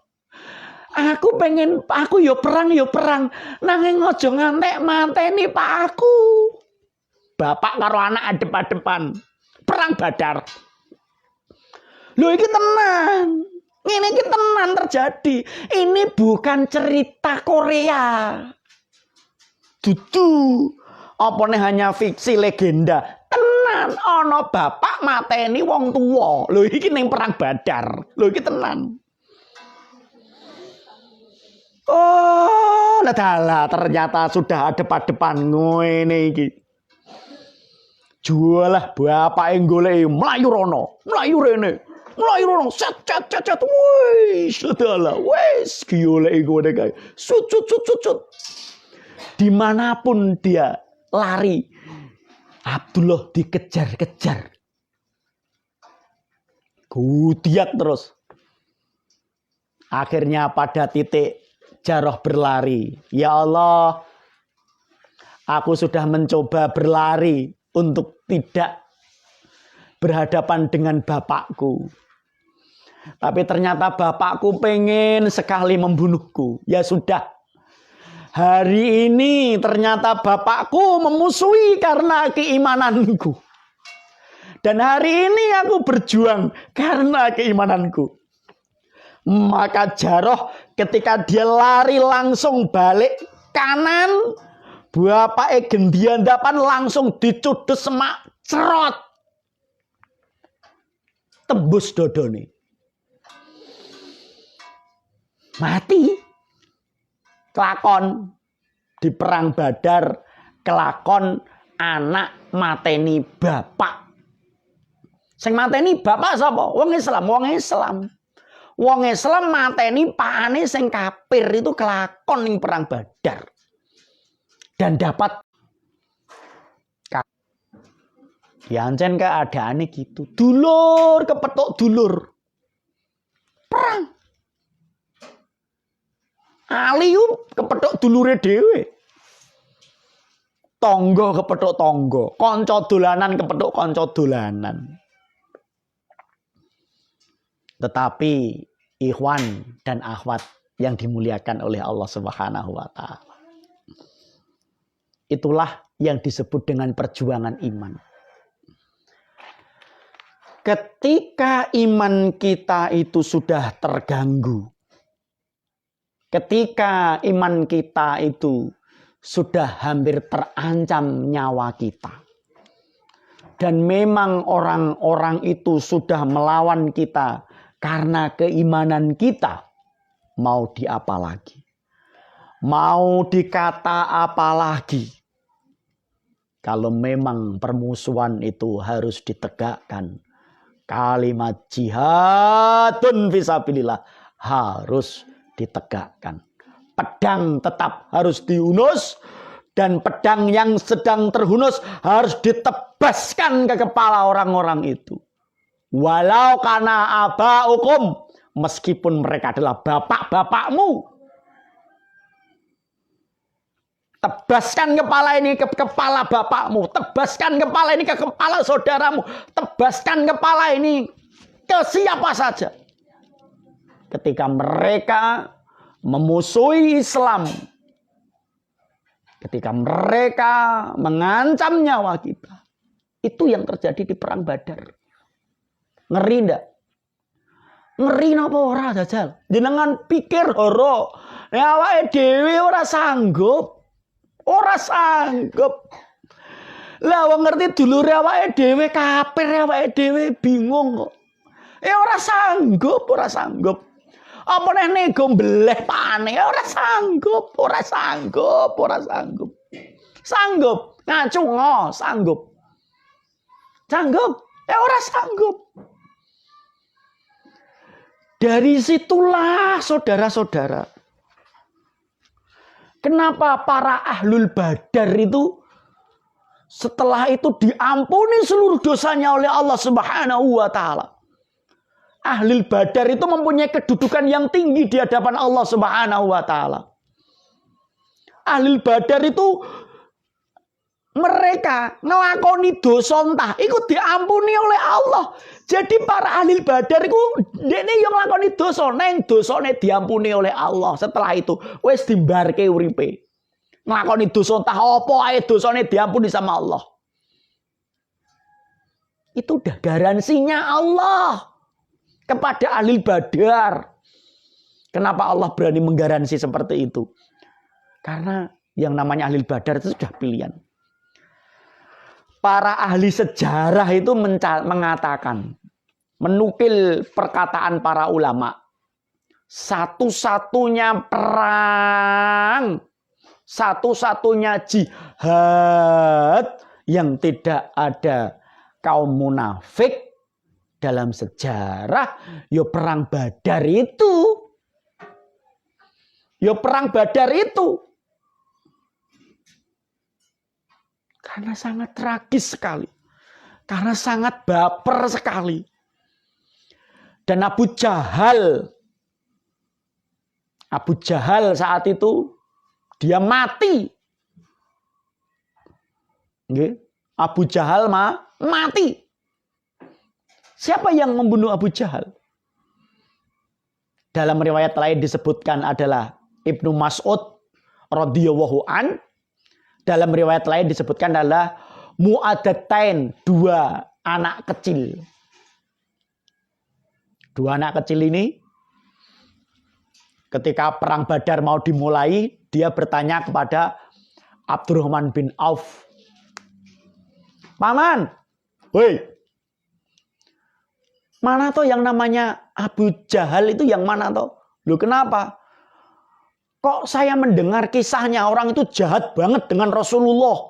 Aku yo perang. Nanging aja ngantek mateni pak aku. Bapak karo anak adep-adepan. Perang Badar. Lho iki tenan. Ngene iki tenan terjadi. Ini bukan cerita Korea. Dudu. Apa nih hanya fiksi legenda. Tenan ana bapak mateni wong tuwa. Lho iki ning perang Badar. Lho iki tenan. Oh, ladala ternyata sudah adep-adepan ngene iki. Jualah bapak yang golek mlayu rono, mlayu rene. Mlayu rono, cet. Wis, ladala, wis golek ngene kae. Sut. Dimanapun dia lari, Abdullah dikejar-kejar. Kudiat terus. Akhirnya pada titik Jarrah berlari. Ya Allah, aku sudah mencoba berlari untuk tidak berhadapan dengan bapakku. Tapi ternyata bapakku pengen sekali membunuhku. Ya sudah. Hari ini ternyata bapakku memusuhi karena keimananku. Dan hari ini aku berjuang karena keimananku. Maka Jarrah ketika dia lari langsung balik kanan, bapake gendiandapan langsung dicudes semak cerot. Tembus dodone. Mati. Kelakon di perang Badar, kelakon anak mateni bapak. Sing mateni bapak sapa? Wong Islam. Wong Islam mateni pakane sing kafir itu kelakon ning perang Badar. Dan dapat ya ancen keadaane gitu. Dulur kepethuk dulur. Perang. Ali kepethuk dulure dhewe. Tangga kepethuk tangga, kanca dolanan kepethuk kanca dolanan. Tetapi ikhwan dan akhwat yang dimuliakan oleh Allah Subhanahu wa taala. Itulah yang disebut dengan perjuangan iman. Ketika iman kita itu sudah terganggu, ketika iman kita itu sudah hampir terancam nyawa kita, dan memang orang-orang itu sudah melawan kita karena keimanan kita, mau diapa lagi? Mau dikata apa lagi? Kalau memang permusuhan itu harus ditegakkan, kalimat jihadun fisabilillah harus ditegakkan. Pedang tetap harus diunus, dan pedang yang sedang terhunus harus ditebaskan ke kepala orang-orang itu. Walau kana abaukum meskipun mereka adalah bapak-bapakmu. Tebaskan kepala ini ke kepala bapakmu. Tebaskan kepala ini ke kepala saudaramu. Tebaskan kepala ini ke siapa saja. Ketika mereka memusuhi Islam. Ketika mereka mengancam nyawa kita. Itu yang terjadi di Perang Badar. Ngeri ndak? Ngeri napa ora Dajjal? Jenengan pikir horo. Ya awake dhewe ora sanggup. Ora sanggup. Lah wong ngerti dulure awake dhewe kafir, awake dhewe bingung kok. Ora sanggup, ora sanggup. Apa neh nego mbleh pane ora sanggup, ora sanggup, ora sanggup. Sanggup, ngacu sanggup. Sanggup, ora sanggup. Dari situlah saudara-saudara. Kenapa para ahlul badar itu setelah itu diampuni seluruh dosanya oleh Allah Subhanahu wa taala. Ahlul badar itu mempunyai kedudukan yang tinggi di hadapan Allah Subhanahu wa taala. Ahlul badar itu mereka ngelakoni dosa entah ikut diampuni oleh Allah. Jadi para ahli badar itu dene yang nglakoni dosa neng dosane diampuni oleh Allah. Setelah itu wis dimbarke uripe. Nglakoni dosa entah apa ae dosane diampuni sama Allah. Itu udah garansinya Allah kepada ahli badar. Kenapa Allah berani menggaransi seperti itu? Karena yang namanya ahli badar itu sudah pilihan. Para ahli sejarah itu mengatakan, menukil perkataan para ulama, satu-satunya perang, satu-satunya jihad yang tidak ada kaum munafik dalam sejarah, yo perang Badar itu. Yo perang Badar itu. Karena sangat tragis sekali. Karena sangat baper sekali. Dan Abu Jahal saat itu dia mati. Abu Jahal mati. Siapa yang membunuh Abu Jahal? Dalam riwayat lain disebutkan adalah Ibnu Mas'ud radhiyallahu an. Dalam riwayat lain disebutkan adalah Mu'adatain, 2 anak kecil. 2 anak kecil ini ketika perang Badar mau dimulai, dia bertanya kepada Abdurrahman bin Auf. Paman, woi, mana toh yang namanya Abu Jahal itu yang mana toh? Loh kenapa? Kok saya mendengar kisahnya orang itu jahat banget dengan Rasulullah.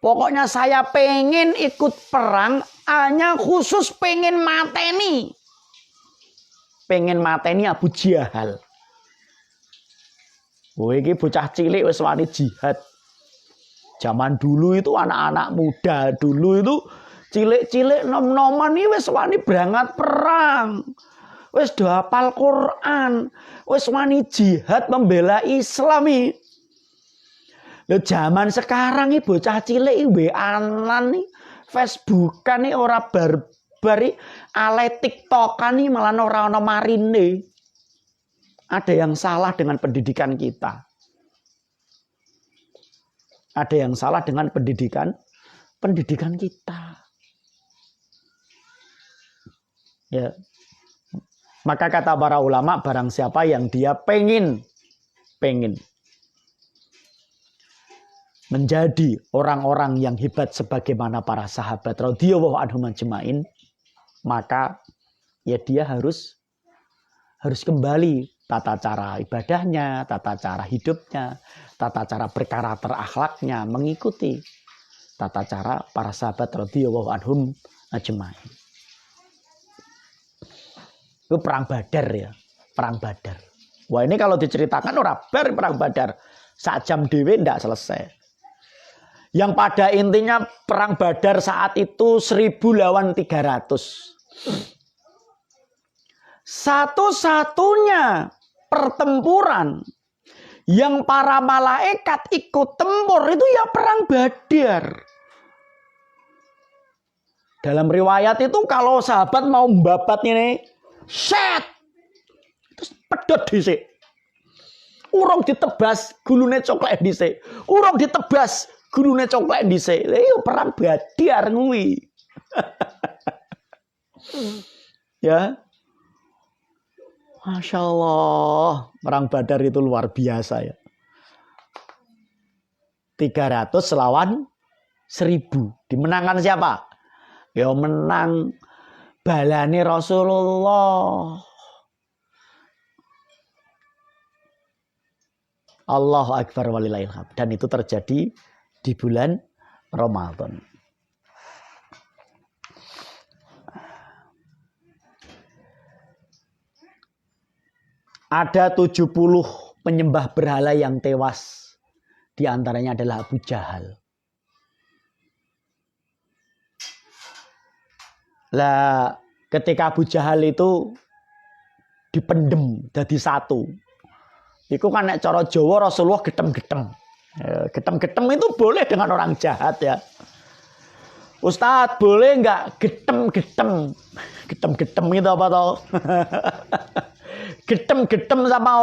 Pokoknya saya pengen ikut perang hanya khusus pengen mateni. Pengen mateni Abu Jahal. Wah, ini bocah cilik wis wani jihad. Zaman dulu itu anak-anak muda dulu itu cilik-cilik nom-noman ini wis wani berangkat perang. Wis do hafal Quran, wis wani jihad membela Islam iki. Lho zaman sekarang iki bocah cilik iki WA-an iki, Facebookan iki ora barbar iki, ale TikTokan iki malah ora ana marine. Ada yang salah dengan pendidikan kita. Ada yang salah dengan pendidikan kita. Ya. Maka kata para ulama, barang siapa yang dia pengen menjadi orang-orang yang hebat sebagaimana para sahabat radhiyallahu anhum ajmain, maka ya dia harus kembali tata cara ibadahnya, tata cara hidupnya, tata cara berkarakter akhlaknya, mengikuti tata cara para sahabat radhiyallahu anhum ajmain. Itu perang Badar ya, perang Badar. Wah ini kalau diceritakan orang perang Badar, sak jam dewe ndak selesai. Yang pada intinya perang Badar saat itu 1000 lawan 300. Satu-satunya pertempuran yang para malaikat ikut tempur itu ya perang Badar. Dalam riwayat itu kalau sahabat mau membabat ini, set, terus pedot dhisik. Urung ditebas gulune coklat dhisik. Urung ditebas gulune coklat dhisik. Lha iya perang Badar kuwi. Ya. Masya Allah, perang Badar itu luar biasa ya. 300 lawan 1000. Dimenangkan siapa? Ya menang balane Rasulullah. Allahu Akbar walillahil hamd. Dan itu terjadi di bulan Ramadan. Ada 70 penyembah berhala yang tewas. Di antaranya adalah Abu Jahal. Lah, ketika Abu Jahal itu dipendem jadi satu. Itu kan nek cara Jawa Rasulullah getem-getem. Getem-getem itu boleh dengan orang jahat ya. Ustadz, boleh nggak getem-getem? Getem-getem itu apa tau? Getem-getem sama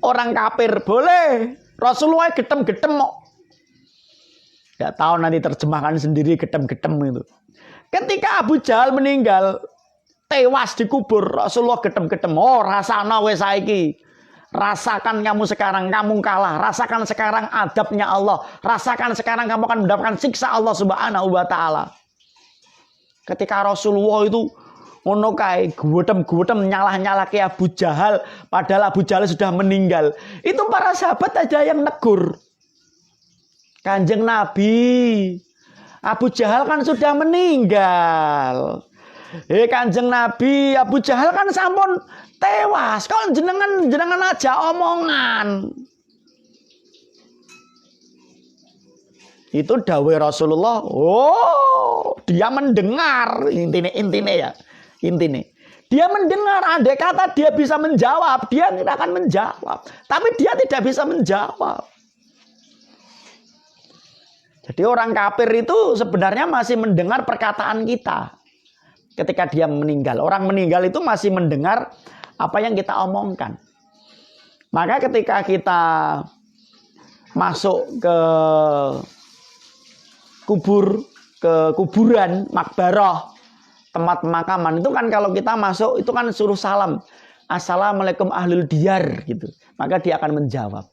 orang kafir boleh. Rasulullah getem-getem kok. Nggak tahu nanti terjemahkan sendiri getem-getem itu. Ketika Abu Jahal meninggal, tewas dikubur, Rasulullah getem-getem. Oh, rasana wes saiki. Rasakan kamu sekarang, kamu kalah. Rasakan sekarang adabnya Allah. Rasakan sekarang kamu akan mendapatkan siksa Allah Subhanahu wa Ta'ala. Ketika Rasulullah itu ngono kae guwetem-guwetem nyalah-nyalake Abu Jahal, padahal Abu Jahal sudah meninggal. Itu para sahabat aja yang negur. Kanjeng Nabi, Abu Jahal kan sudah meninggal. Kanjeng Nabi, Abu Jahal kan sampun tewas. Kok jenengan aja omongan. Itu dawuh Rasulullah. Oh, dia mendengar. Intine ya. Intine. Dia mendengar, andai kata dia bisa menjawab, dia tidak akan menjawab. Tapi dia tidak bisa menjawab. Jadi orang kafir itu sebenarnya masih mendengar perkataan kita. Ketika dia meninggal. Orang meninggal itu masih mendengar apa yang kita omongkan. Maka ketika kita masuk ke kuburan, makbarah, tempat pemakaman itu kan kalau kita masuk itu kan suruh salam. Assalamualaikum ahlul diyar gitu. Maka dia akan menjawab.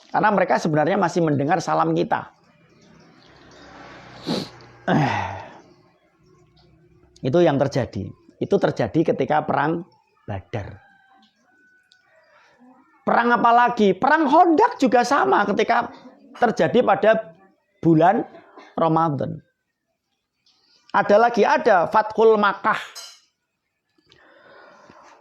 Karena mereka sebenarnya masih mendengar salam kita. Itu yang terjadi. Itu terjadi ketika perang Badar. Perang apa lagi? Perang Khandaq juga sama ketika terjadi pada bulan Ramadan. Ada Fathul Makkah.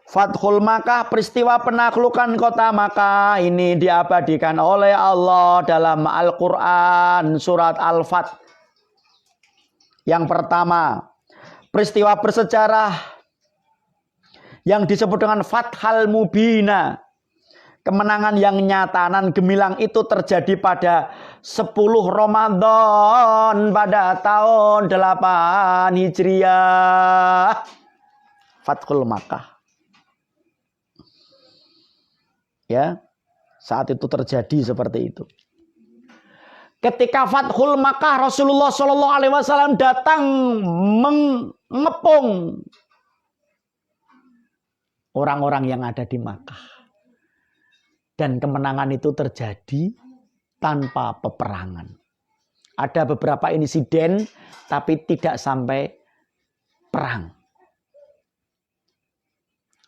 Fathul Makkah, peristiwa penaklukan kota Makkah ini diabadikan oleh Allah dalam Al-Quran surat Al-Fath. Yang pertama, peristiwa bersejarah yang disebut dengan Fathal Mubina. Kemenangan yang nyata dan gemilang itu terjadi pada 10 Ramadan pada tahun 8 Hijriah. Fathul Makkah. Ya, saat itu terjadi seperti itu. Ketika Fathul Makkah, Rasulullah SAW datang mengepung orang-orang yang ada di Makkah. Dan kemenangan itu terjadi tanpa peperangan. Ada beberapa insiden, tapi tidak sampai perang.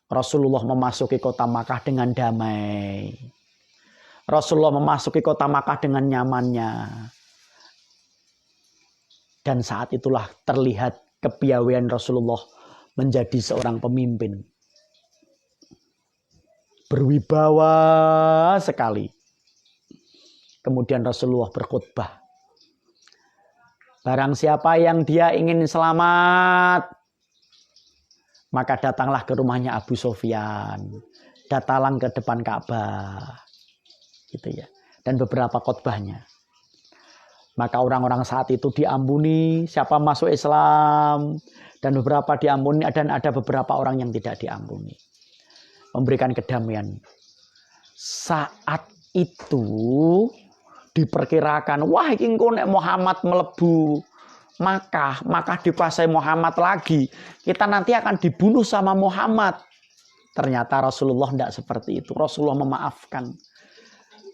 Rasulullah memasuki kota Makkah dengan damai. Rasulullah memasuki kota Makkah dengan nyamannya. Dan saat itulah terlihat kepiawaian Rasulullah menjadi seorang pemimpin. Berwibawa sekali. Kemudian Rasulullah berkhutbah. Barang siapa yang dia ingin selamat, Maka datanglah ke rumahnya Abu Sufyan. Datanglah ke depan Ka'bah. Gitu ya. Dan beberapa khotbahnya. Maka orang-orang saat itu diampuni, siapa masuk Islam. Dan beberapa diampuni, dan ada beberapa orang yang tidak diampuni. Memberikan kedamaian. Saat itu diperkirakan, wah iki engko nek Muhammad melebu Makkah dikuasai Muhammad lagi, kita nanti akan dibunuh sama Muhammad. Ternyata Rasulullah tidak seperti itu. Rasulullah memaafkan.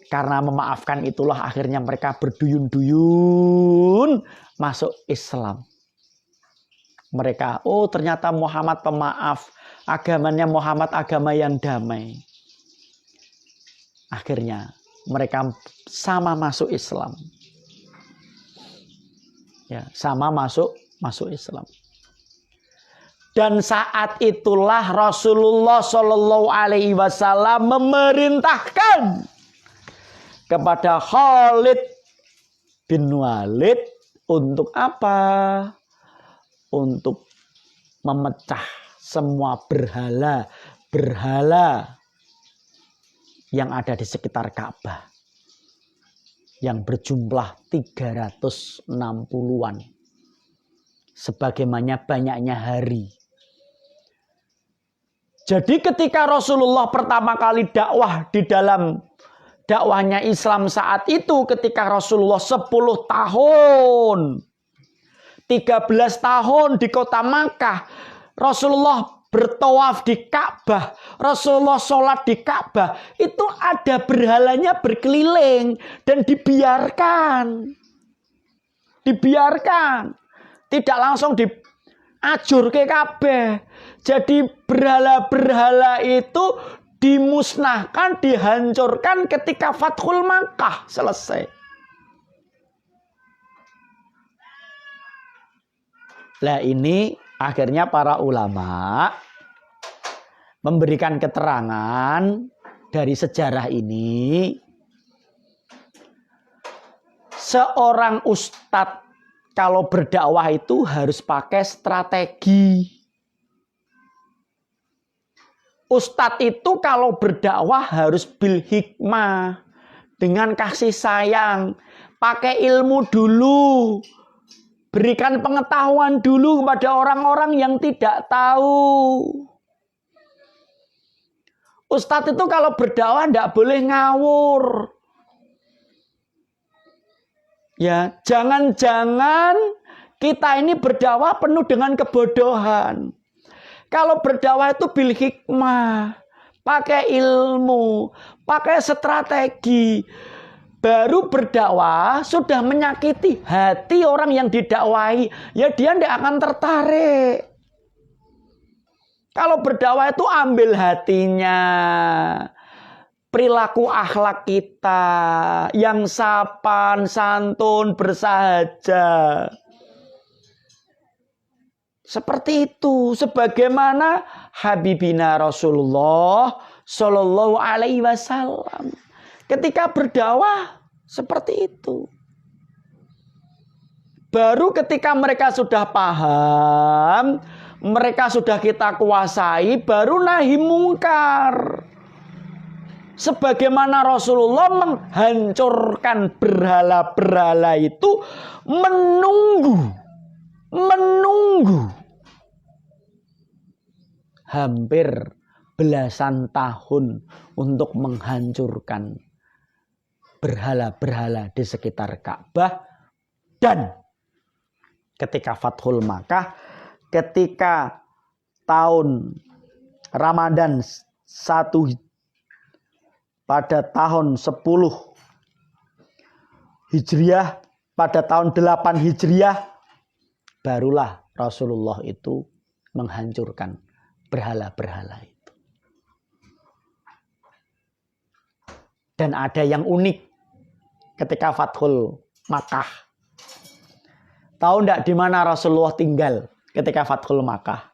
Karena memaafkan itulah akhirnya mereka berduyun-duyun masuk Islam. Mereka, oh ternyata Muhammad pemaaf. Agamanya Muhammad agama yang damai. Akhirnya mereka sama masuk Islam. Ya, sama masuk Islam. Dan saat itulah Rasulullah Shallallahu Alaihi Wasallam memerintahkan kepada Khalid bin Walid untuk apa? Untuk memecah semua berhala yang ada di sekitar Ka'bah. Yang berjumlah 360-an. Sebagaimana banyaknya hari. Jadi ketika Rasulullah pertama kali dakwah di dalam dakwahnya Islam saat itu, ketika Rasulullah 10 tahun, 13 tahun di kota Makkah, Rasulullah bertawaf di Ka'bah, Rasulullah sholat di Ka'bah, itu ada berhalanya berkeliling dan dibiarkan. Tidak langsung diajur ke Ka'bah. Jadi berhala-berhala itu dimusnahkan, dihancurkan ketika Fathul Makkah selesai. Nah ini akhirnya para ulama memberikan keterangan dari sejarah ini. Seorang ustadz kalau berdakwah itu harus pakai strategi. Ustadz itu kalau berdakwah harus bil hikmah, dengan kasih sayang, pakai ilmu dulu, berikan pengetahuan dulu kepada orang-orang yang tidak tahu. Ustadz itu kalau berdakwah tidak boleh ngawur. Ya, jangan-jangan kita ini berdakwah penuh dengan kebodohan. Kalau berdakwah itu bil hikmah, pakai ilmu, pakai strategi. Baru berdakwah sudah menyakiti hati orang yang didakwahi, ya dia tidak akan tertarik. Kalau berdakwah itu ambil hatinya, perilaku akhlak kita yang sopan, santun, bersahaja. Seperti itu, sebagaimana Habibina Rasulullah Shallallahu Alaihi Wasallam ketika berdakwah seperti itu. Baru ketika mereka sudah paham, mereka sudah kita kuasai, baru nahi mungkar. Sebagaimana Rasulullah menghancurkan berhala-berhala itu, menunggu hampir belasan tahun untuk menghancurkan berhala-berhala di sekitar Ka'bah. Dan ketika Fathul Makkah, ketika tahun Ramadan 1 pada tahun 10 Hijriah, pada tahun 8 Hijriah, barulah Rasulullah itu menghancurkan berhala-berhala itu. Dan ada yang unik ketika Fathul Makkah. Tahu enggak di mana Rasulullah tinggal ketika Fathul Makkah?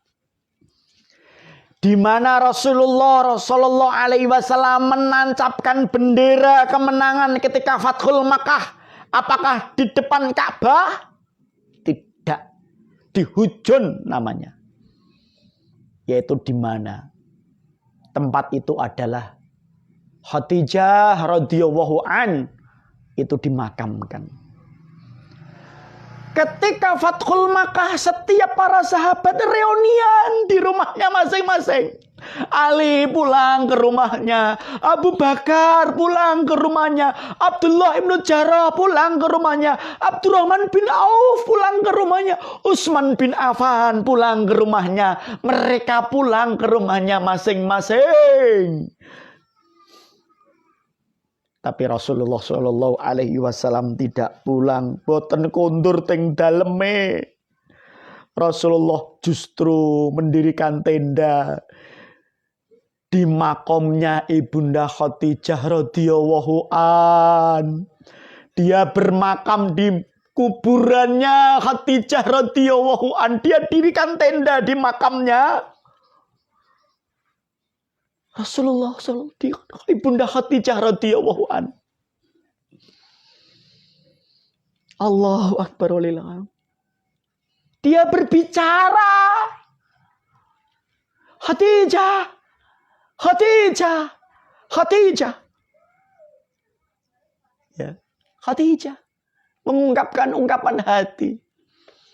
Di mana Rasulullah Shallallahu Alaihi Wasallam menancapkan bendera kemenangan ketika Fathul Makkah? Apakah di depan Ka'bah? Tidak. Di Hujun namanya. Yaitu di mana? Tempat itu adalah Khadijah radhiyallahu an itu dimakamkan. Ketika Fathul Makkah, setiap para sahabat reunian di rumahnya masing-masing. Ali pulang ke rumahnya, Abu Bakar pulang ke rumahnya, Abdullah ibn Jarrah pulang ke rumahnya, Abdurrahman bin Auf pulang ke rumahnya, Utsman bin Affan pulang ke rumahnya. Mereka pulang ke rumahnya masing-masing. Tapi Rasulullah Shallallahu Alaihi Wasallam tidak pulang, boten kondur teng daleme. Rasulullah justru mendirikan tenda di makomnya Ibunda Khadijah radhiyallahu an. Dia bermakam di kuburannya Khadijah radhiyallahu an. Dia dirikan tenda di makamnya Rasulullah di Ibunda Khadijah radhiyallahu an. Allahu akbar walillah. Dia berbicara, Khadijah, Khadijah, Khadijah. Ya, Khadijah mengungkapkan ungkapan hati.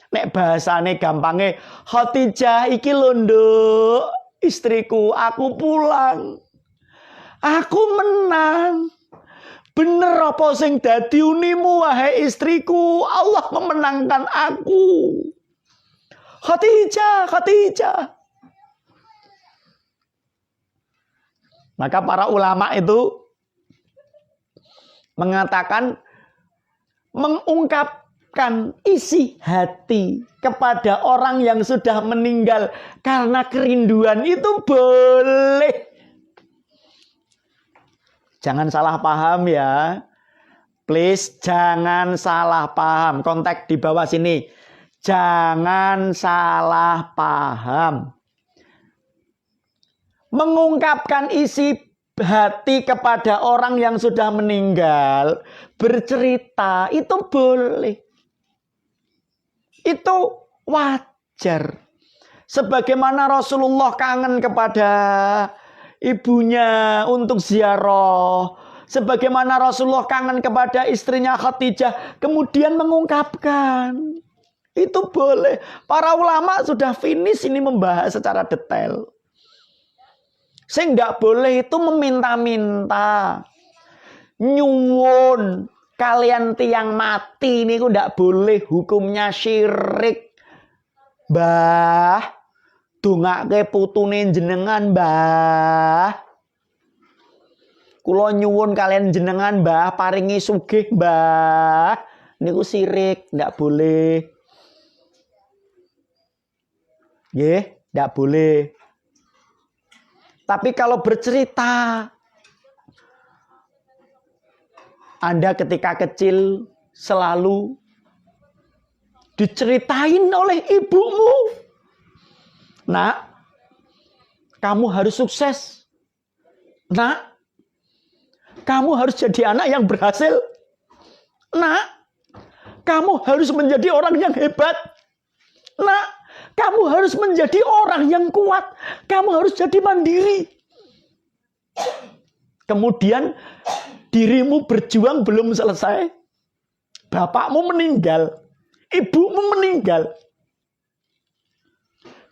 Nek bahasane gampangnya, Khadijah iki lho nduk, istriku, aku pulang. Aku menang. Bener apa sing dadi unimu wahai istriku? Allah memenangkan aku. Khadijah, Khadijah. Maka para ulama itu mengatakan mengungkapkan isi hati kepada orang yang sudah meninggal karena kerinduan itu boleh. Jangan salah paham ya. Please jangan salah paham. Kontak di bawah sini. Jangan salah paham. Mengungkapkan isi hati kepada orang yang sudah meninggal, bercerita, itu boleh. Itu wajar. Sebagaimana Rasulullah kangen kepada ibunya untuk ziarah. Sebagaimana Rasulullah kangen kepada istrinya Khadijah, kemudian mengungkapkan. Itu boleh. Para ulama sudah finish ini membahas secara detail. Sing nggak boleh itu meminta-minta, nyuwun kalian tiang mati ini nggak boleh, hukumnya syirik. Mbah, dongake putune jenengan, Mbah. Kula nyuwun kalian jenengan, Mbah, paringi sugih, Mbah. Niku syirik, nggak boleh. Nggih, nggak boleh. Tapi kalau bercerita, Anda ketika kecil selalu diceritain oleh ibumu. Nak, kamu harus sukses. Nak, kamu harus jadi anak yang berhasil. Nak, kamu harus menjadi orang yang hebat. Nak, kamu harus menjadi orang yang kuat. Kamu harus jadi mandiri. Kemudian dirimu berjuang belum selesai. Bapakmu meninggal. Ibumu meninggal.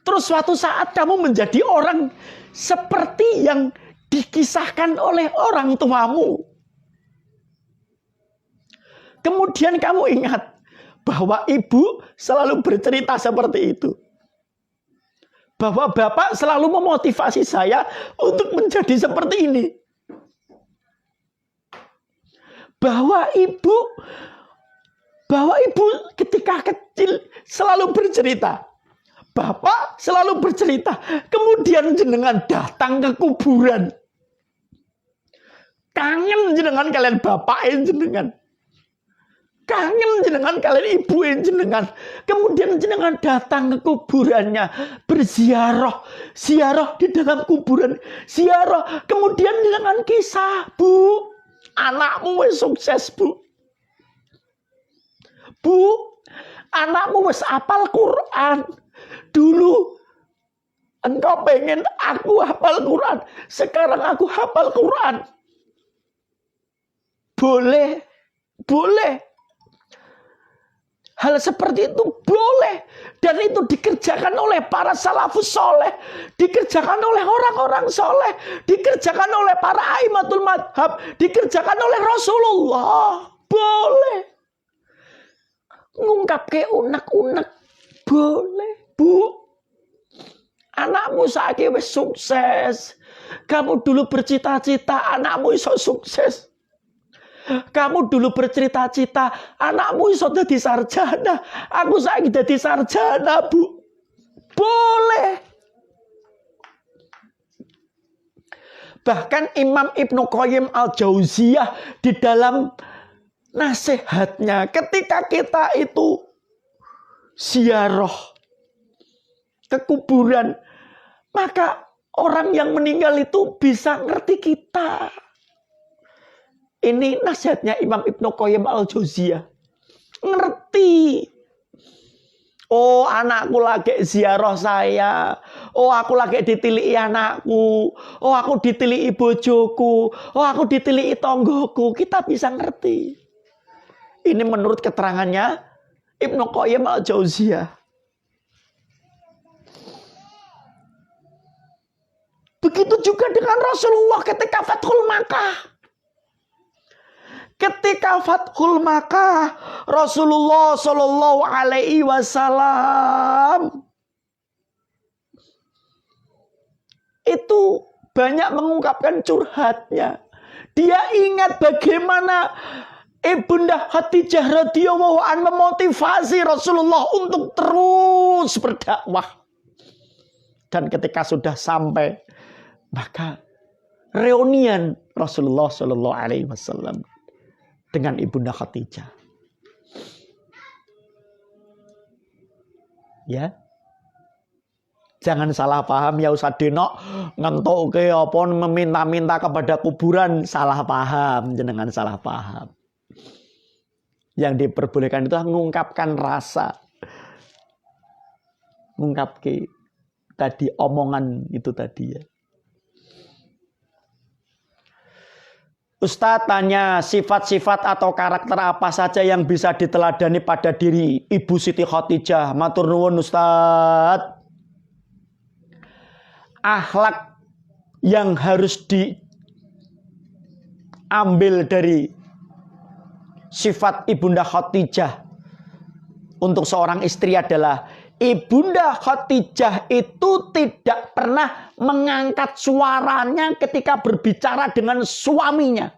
Terus suatu saat kamu menjadi orang seperti yang dikisahkan oleh orang tuamu. Kemudian kamu ingat bahwa ibu selalu bercerita seperti itu. Bahwa bapak selalu memotivasi saya untuk menjadi seperti ini. Bahwa ibu ketika kecil selalu bercerita. Bapak selalu bercerita. Kemudian jenengan datang ke kuburan. Kangen jenengan kalian bapak jenengan. Kangen jenengan kalian ibu jenengan. Kemudian jenengan datang ke kuburannya, berziarah, ziarah di dalam kuburan, ziarah. Kemudian jenengan kisah, Bu, anakmu wis sukses, Bu. Bu, anakmu wis apal Quran. Dulu Engkau pengen aku hafal Quran. Sekarang aku hafal Quran. Boleh. Boleh. Hal seperti itu boleh. Dan itu dikerjakan oleh para salafus soleh. Dikerjakan oleh orang-orang soleh. Dikerjakan oleh para aimatul madhab. Dikerjakan oleh Rasulullah. Boleh. Ngungkap ke unek-unek. Boleh. Bu. Anakmu saiki wis sukses. Kamu dulu bercita-cita anakmu iso sukses. Kamu dulu bercita-cita anakmu iso dadi sarjana. Aku saiki dadi sarjana, Bu. Boleh. Bahkan Imam Ibnu Qayyim Al-Jauziyah di dalam nasihatnya ketika kita itu ziarah ke kuburan, maka orang yang meninggal itu bisa ngerti kita. Ini nasihatnya Imam Ibnu Qayyim Al-Jauziyah. Ngerti. Oh, anakku lagi ziarah saya. Oh, aku lagi ditiliki anakku. Oh, aku ditiliki bojoku. Oh, aku ditiliki tonggoku. Kita bisa ngerti. Ini menurut keterangannya Ibnu Qayyim Al-Jauziyah. Begitu juga dengan Rasulullah ketika Fathul Makkah. Ketika Fathul Makkah, Rasulullah Shallallahu Alaihi Wasallam itu banyak mengungkapkan curhatnya. Dia ingat bagaimana Ibunda Khadijah radhiyallahu anha memotivasi Rasulullah untuk terus berdakwah. Dan ketika sudah sampai, maka reunian Rasulullah Shallallahu Alaihi Wasallam dengan Ibunda Khadijah. Ya, jangan salah paham ya Ustaz Dino ngentuk ke apa meminta-minta kepada kuburan, salah paham, jenengan salah paham. Yang diperbolehkan itu mengungkapkan rasa, mengungkapkan tadi omongan itu tadi ya. Ustadz tanya sifat-sifat atau karakter apa saja yang bisa diteladani pada diri Ibu Siti Khadijah. Matur nuwun Ustadz. Akhlak yang harus diambil dari sifat Ibunda Khadijah untuk seorang istri adalah Ibunda Khadijah itu tidak pernah mengangkat suaranya ketika berbicara dengan suaminya.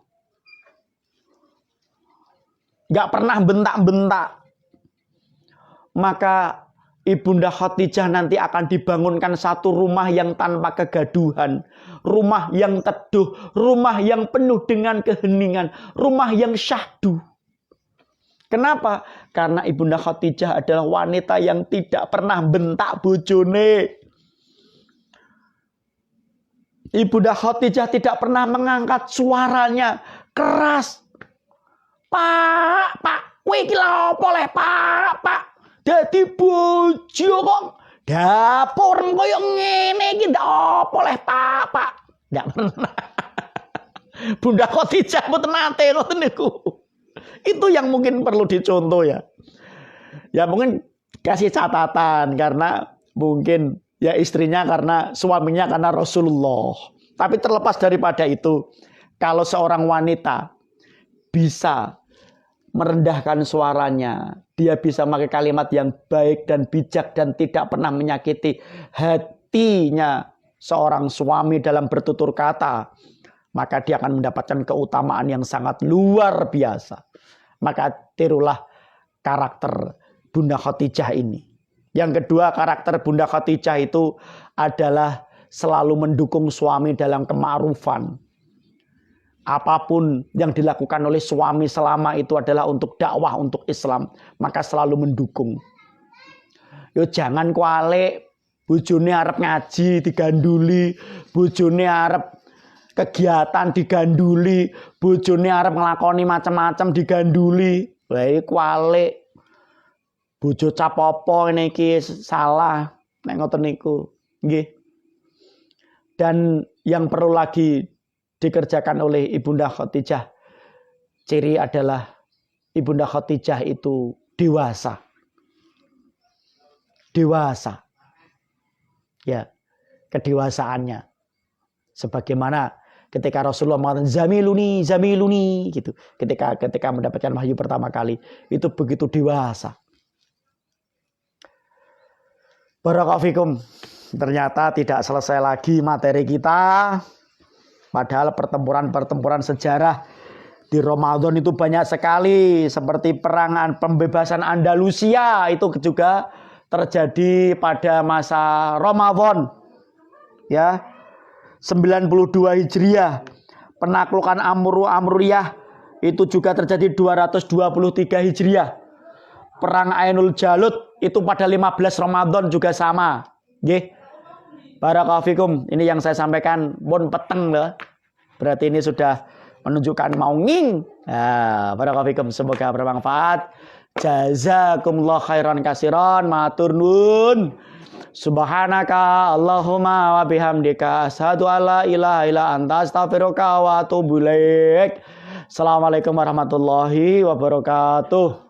Gak pernah bentak-bentak. Maka Ibunda Khadijah nanti akan dibangunkan satu rumah yang tanpa kegaduhan. Rumah yang teduh. Rumah yang penuh dengan keheningan. Rumah yang syahdu. Kenapa? Karena Ibunda Khadijah adalah wanita yang tidak pernah bentak bojone. Ibunda Khadijah tidak pernah mengangkat suaranya keras. Pak, kowe iki lha opo le, Pak? Dadi bojo kok dapur koyo ngene iki ndak opo le, Pak? Ndak pernah. Bunda Khadijah mboten nate ngoten niku. Itu yang mungkin perlu dicontoh ya. Ya mungkin kasih catatan karena mungkin ya istrinya karena suaminya karena Rasulullah. Tapi terlepas daripada itu, kalau seorang wanita bisa merendahkan suaranya, dia bisa memakai kalimat yang baik dan bijak dan tidak pernah menyakiti hatinya seorang suami dalam bertutur kata, maka dia akan mendapatkan keutamaan yang sangat luar biasa. Maka tirulah karakter Bunda Khadijah ini. Yang kedua, karakter Bunda Khadijah itu adalah selalu mendukung suami dalam kema'rufan. Apapun yang dilakukan oleh suami selama itu adalah untuk dakwah, untuk Islam, maka selalu mendukung. Yo jangan kualik, bojone arep ngaji diganduli, bojone arep kegiatan diganduli, bojone arep nglakoni macam-macam diganduli. Lah iki kualik. Bojo cap apa ngene iki salah nek ngoten niku. Nggih. Dan yang perlu lagi dikerjakan oleh Ibunda Khadijah, ciri adalah Ibunda Khadijah itu dewasa. Dewasa. Ya, kedewasaannya. Sebagaimana ketika Rasulullah mengatakan zamiluni, zamiluni gitu. Ketika mendapatkan wahyu pertama kali, itu begitu dewasa. Barakallahu. Ternyata tidak selesai lagi materi kita. Padahal pertempuran-pertempuran sejarah di Ramadan itu banyak sekali. Seperti perangan pembebasan Andalusia itu juga terjadi pada masa Ramadan. Ya, 92 Hijriah. Penaklukan Amriyah itu juga terjadi 223 Hijriah. Perang Ainul Jalut itu pada 15 Ramadan juga sama. Nggih. Barakallahu fikum. Ini yang saya sampaikan pun peteng loh. Berarti ini sudah menunjukkan mau nging. Nah, barakallahu fikum, semoga bermanfaat. Jazakumullah khairan kasiran, matur nuwun. Subhanaka Allahumma wa bihamdika asyhadu alla ilaha illa anta astaghfiruka wa atubu ilaik. Assalamualaikum warahmatullahi wabarakatuh.